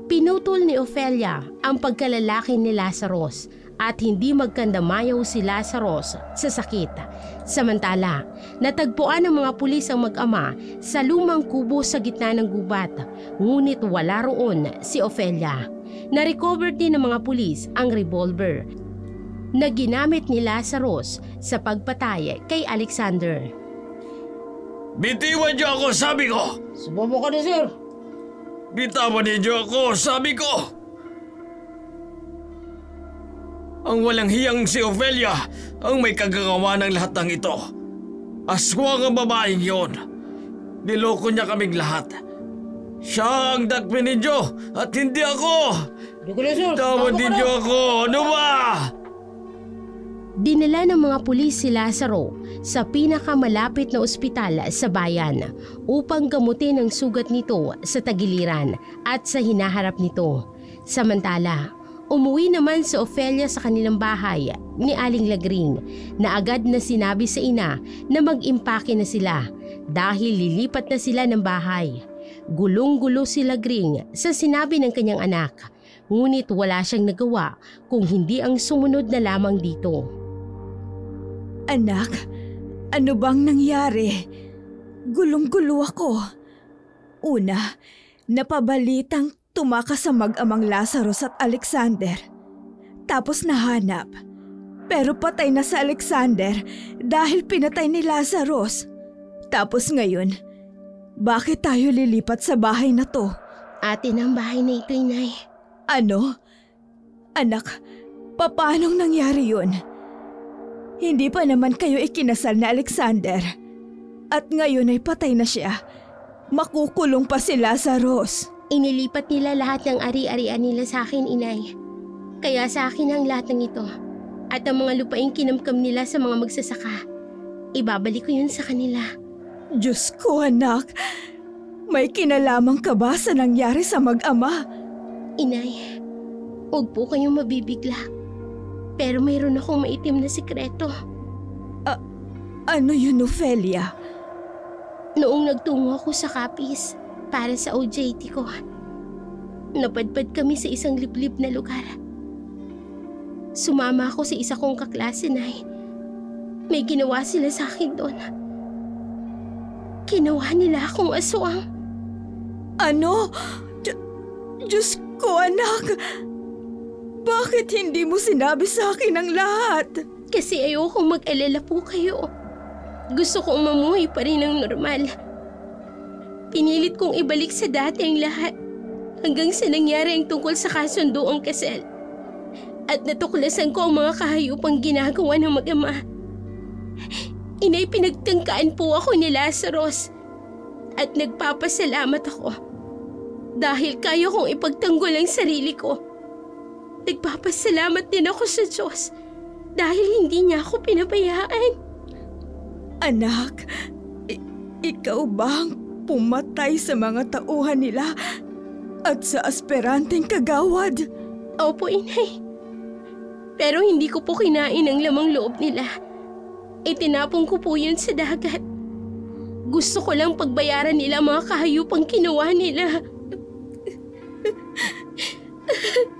Pinutol ni Ofelia ang pagkalalaki ni Lazarus at hindi magkandamayaw si Lazarus sa sakit. Samantala, natagpuan ng mga pulis ang mag-ama sa lumang kubo sa gitna ng gubat, ngunit wala roon si Ofelia. Na-recover din ng mga pulis ang revolver na ginamit ni Lazarus sa pagpatay kay Alexander. Bitiwan niyo ako, sabi ko! Sububo ka na, sir! Bitawan niyo ako, sabi ko! Ang walang hiyang si Ofelia ang may kagagawa ng lahat ng ito. Aswang ang babaeng yon. Niloko niya kaming lahat. Siya ang dakpin ninyo at hindi ako! Tawad ninyo ako! Ano ba? Dinala ng mga pulis si Lazaro sa pinakamalapit na ospital sa bayan upang gamutin ang sugat nito sa tagiliran at sa hinaharap nito. Samantala, umuwi naman si Ofelia sa kanilang bahay ni Aling Lagring na agad na sinabi sa ina na mag-impake na sila dahil lilipat na sila ng bahay. Gulong-gulo si Lagring sa sinabi ng kanyang anak, ngunit wala siyang nagawa kung hindi ang sumunod na lamang dito. Anak, ano bang nangyari? Gulong-gulo ako. Una, napabalitang tumakas sa mag-amang Lazarus at Alexander. Tapos nahanap. Pero patay na si Alexander dahil pinatay ni Lazarus. Tapos ngayon, bakit tayo lilipat sa bahay na to? Atin ang bahay na ito, Inay. Ano? Anak, paanong nangyari yun? Hindi pa naman kayo ikinasal na Alexander. At ngayon ay patay na siya. makukulong pa si Lazarus. Inilipat nila lahat ng ari-arian nila sa akin, inay. Kaya sa akin ang lahat ng ito. At ang mga lupaing kinamkam nila sa mga magsasaka. Ibabalik ko yun sa kanila. Diyos ko, anak. May kinalaman ka ba sa nangyari sa mag-ama? Inay, huwag po kayong mabibigla. Pero mayroon akong maitim na sikreto. Ano yun, Ofelia? Noong nagtungo ako sa Capiz para sa OJT ko, napadpad kami sa isang liblib na lugar. Sumama ako sa isa kong kaklase, Nay. May ginawa sila sa akin doon. Ginawa nila akong aswang. Ano? Diyos ko, anak. Bakit hindi mo sinabi sa akin ang lahat? Kasi ayokong mag-alala po kayo. Gusto kong mamuhay pa rin ng normal. Pinilit kong ibalik sa dati ang lahat hanggang sa nangyari ang tungkol sa kasunduang kasal. At natuklasan ko ang mga kahayupang ginagawa ng mag-ama. Inay, pinagtangkaan po ako ni Lazarus at nagpapasalamat ako dahil kaya kong ipagtanggol ang sarili ko. Nagpapasalamat din ako sa Diyos dahil hindi niya ako pinabayaan. Anak, ikaw ba ang pumatay sa mga tauhan nila at sa aspiranteng kagawad? Opo, inay. Pero hindi ko po kinain ang lamang loob nila. Itinapon ko po yun sa dagat. Gusto ko lang pagbayaran nila mga kahayupang ginawa nila.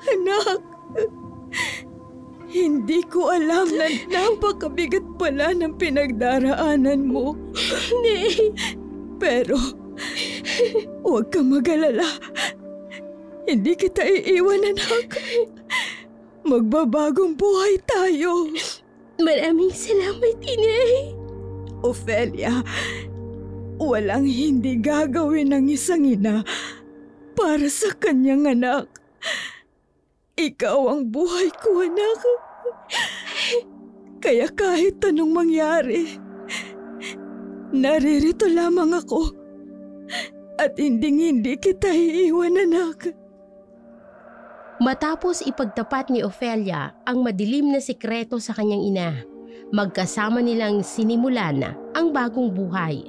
Anak, hindi ko alam na napakabigat pala ng pinagdaraanan mo. Nay. Pero, huwag kang mag-alala. Hindi kita iiwan, anak. Magbabagong buhay tayo. Maraming salamat, inay. Ofelia, walang hindi gagawin ng isang ina para sa kanyang anak. Ikaw ang buhay ko, anak. Kaya kahit anong mangyari, naririto lamang ako at hindi kita iiwan, anak. Matapos ipagtapat ni Ofelia ang madilim na sikreto sa kanyang ina, magkasama nilang sinimulan ang bagong buhay.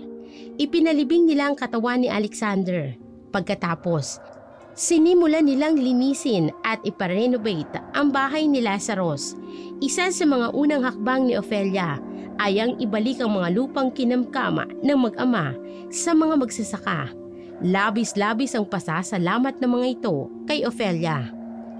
Ipinalibing nila ang katawan ni Alexander. Pagkatapos, sinimulan nilang linisin at iparenovate ang bahay ni Lazarus. Isa sa mga unang hakbang ni Ofelia ay ang ibalik ang mga lupang kinamkama ng mag-ama sa mga magsasaka. Labis-labis ang pasasalamat ng mga ito kay Ofelia.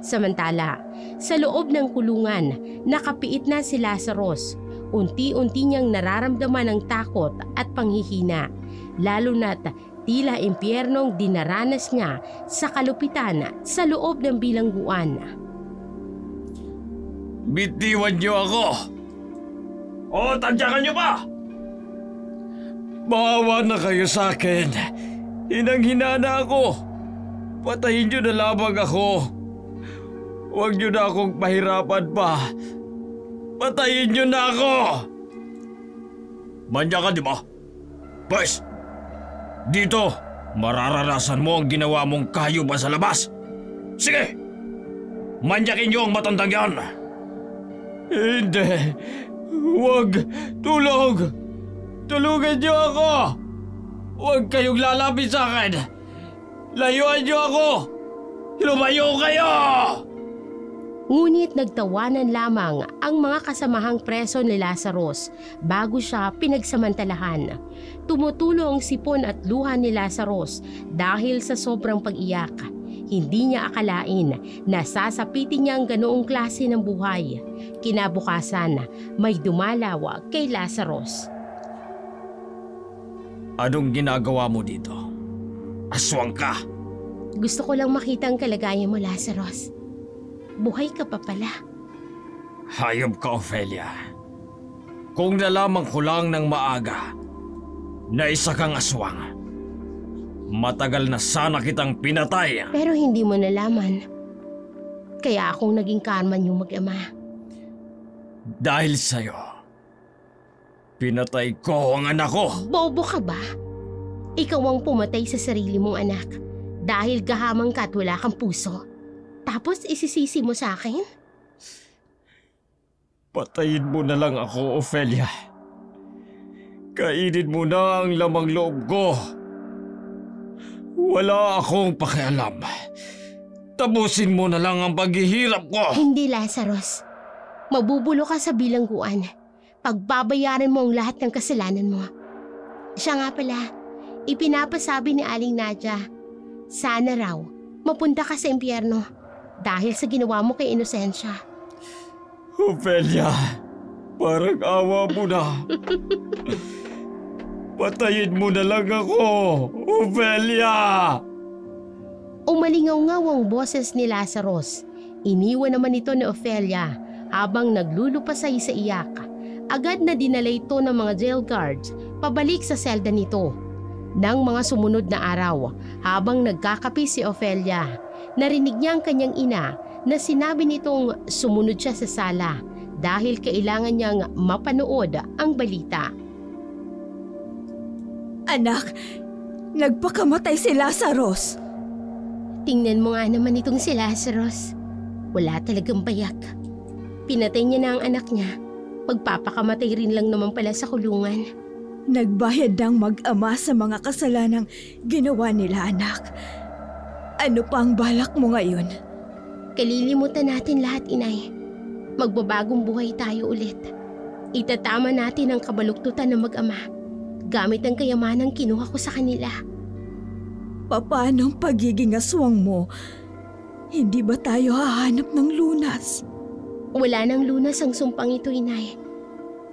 Samantala, sa loob ng kulungan, nakapiit na si Lazarus. Unti-unti niyang nararamdaman ang takot at panghihina, lalo na't tila impyernong dinaranas niya sa kalupitan sa loob ng bilangguan. Bitiwan niyo ako! O, tadyakan niyo pa! Maawa na kayo sa akin. Hinang-hina na ako. Patayin niyo na lamang ako. Huwag niyo na akong pahirapan pa. Patayin niyo na ako! Manya ka, di ba? Pwes, dito, mararanasan mo ang ginawa mong kahayupan sa labas. Sige! Manyakin niyo ang matandang yan! Hindi! Huwag! Tulog! Tulungan niyo ako! Huwag kayong lalapit sa akin! Layuan niyo ako! Lumayo kayo! Ngunit nagtawanan lamang ang mga kasamahang preso ni Lazarus bago siya pinagsamantalahan. Tumutulo ang sipon at luha ni Lazarus dahil sa sobrang pag-iyak. Hindi niya akalain na sasapitin niya ang ganoong klase ng buhay. Kinabukasan, may dumalaw kay Lazarus. Anong ginagawa mo dito? Aswang ka! Gusto ko lang makita ang kalagayan mo, Lazarus. Buhay ka pa pala. Hayop ka, Ofelia. Kung nalaman ko lang ng maaga na isa kang aswang, matagal na sana kitang pinatay. Pero hindi mo nalaman. Kaya akong naging karman yung mag-ama. Dahil sa'yo, pinatay ko ang anak ko. Bobo ka ba? Ikaw ang pumatay sa sarili mong anak dahil gahamang ka at wala kang puso. Tapos isisisi mo sa akin? Patayin mo na lang ako, Ophelia. Kainin mo na ang lamang loob ko. Wala akong pakialam. Tapusin mo na lang ang paghihirap ko. Hindi, Lazarus. Mabubulo ka sa bilangguan. Pagbabayaran mo ang lahat ng kasalanan mo. Siya nga pala, ipinapasabi ni Aling Nadia, sana raw mapunta ka sa impyerno dahil sa ginawa mo kay Inosensya. Ophelia, parang awa mo na. Patayin mo na lang ako, Ophelia! Umalingaw-ngaw ang boses ni Lazarus. Iniwan naman ito ni Ophelia habang naglulupasay sa iyak. Agad na dinala ito ng mga jail guards pabalik sa selda nito. Nang mga sumunod na araw, habang nagkakape si Ophelia, narinig niya ang kanyang ina na sinabi nitong sumunod siya sa sala dahil kailangan niyang mapanood ang balita. Anak, nagpakamatay si Lazarus. Tingnan mo nga naman itong si Lazarus. Wala talagang payak. Pinatay niya na ang anak niya. Pagpapakamatay rin lang naman pala sa kulungan. Nagbayad ng mag-ama sa mga kasalanang ginawa nila, anak. Ano pa ang balak mo ngayon? Kalilimutan natin lahat, inay. Magbabagong buhay tayo ulit. Itatama natin ang kabaluktutan ng mag-ama gamit ang kayamanang kinuha ko sa kanila. Paano ang pagiging aswang mo? Hindi ba tayo hahanap ng lunas? Wala nang lunas ang sumpang ito, inay.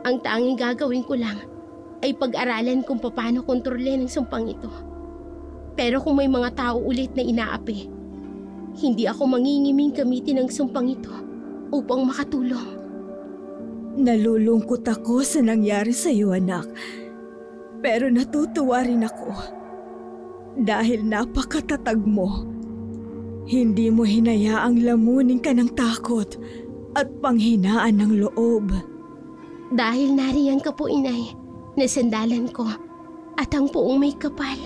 Ang tanging gagawin ko lang ay pag-aralan kung paano kontrolin ang sumpang ito. Pero kung may mga tao ulit na inaapi, hindi ako mangingiming gamitin ang sumpang ito upang makatulong. Nalulungkot ako sa nangyari sa iyo, anak. Pero natutuwa rin ako dahil napakatatag mo. Hindi mo hinayaang lamunin ka ng takot at panghinaan ng loob. Dahil nariyan ka po, inay, na sandalan ko at ang puong may kapal.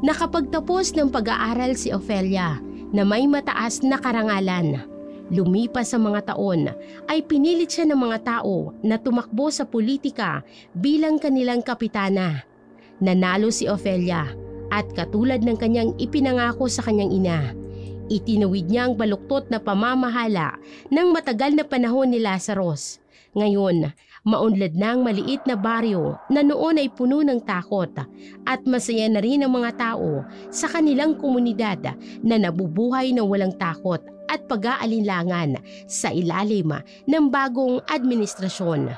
Nakapagtapos ng pag-aaral si Ophelia na may mataas na karangalan. Lumipas sa mga taon ay pinilit siya ng mga tao na tumakbo sa politika bilang kanilang kapitana. Nanalo si Ophelia at katulad ng kanyang ipinangako sa kanyang ina, itinawid niya ang baluktot na pamamahala ng matagal na panahon ni Lazarus. Ngayon, maunlad na ang maliit na baryo na noon ay puno ng takot at masaya na rin ang mga tao sa kanilang komunidad na nabubuhay ng walang takot at pag-aalinlangan sa ilalim ng bagong administrasyon.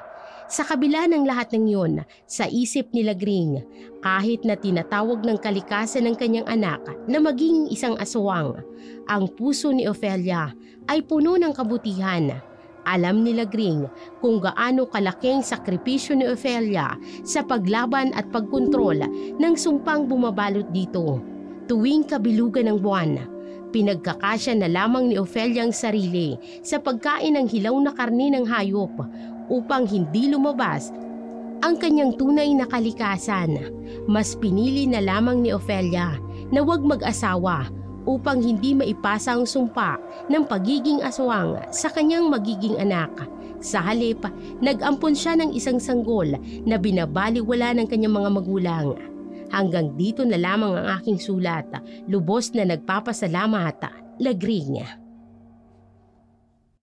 Sa kabila ng lahat ng yun, sa isip ni Lagring, kahit na tinatawag ng kalikasan ng kanyang anak na maging isang aswang, ang puso ni Ophelia ay puno ng kabutihan. Alam ni Lagring kung gaano kalaking sakripisyo ni Ophelia sa paglaban at pagkontrol ng sumpang bumabalot dito. Tuwing kabilugan ng buwan, pinagkakasya na lamang ni Ophelia ang sarili sa pagkain ng hilaw na karne ng hayop upang hindi lumabas ang kanyang tunay na kalikasan. Mas pinili na lamang ni Ophelia na huwag mag-asawa upang hindi maipasa ang sumpa ng pagiging aswang sa kanyang magiging anak. Sa halip, nag-ampon siya ng isang sanggol na binabaliwala ng kanyang mga magulang. Hanggang dito na lamang ang aking sulat. Lubos na nagpapasalamat, Lagring.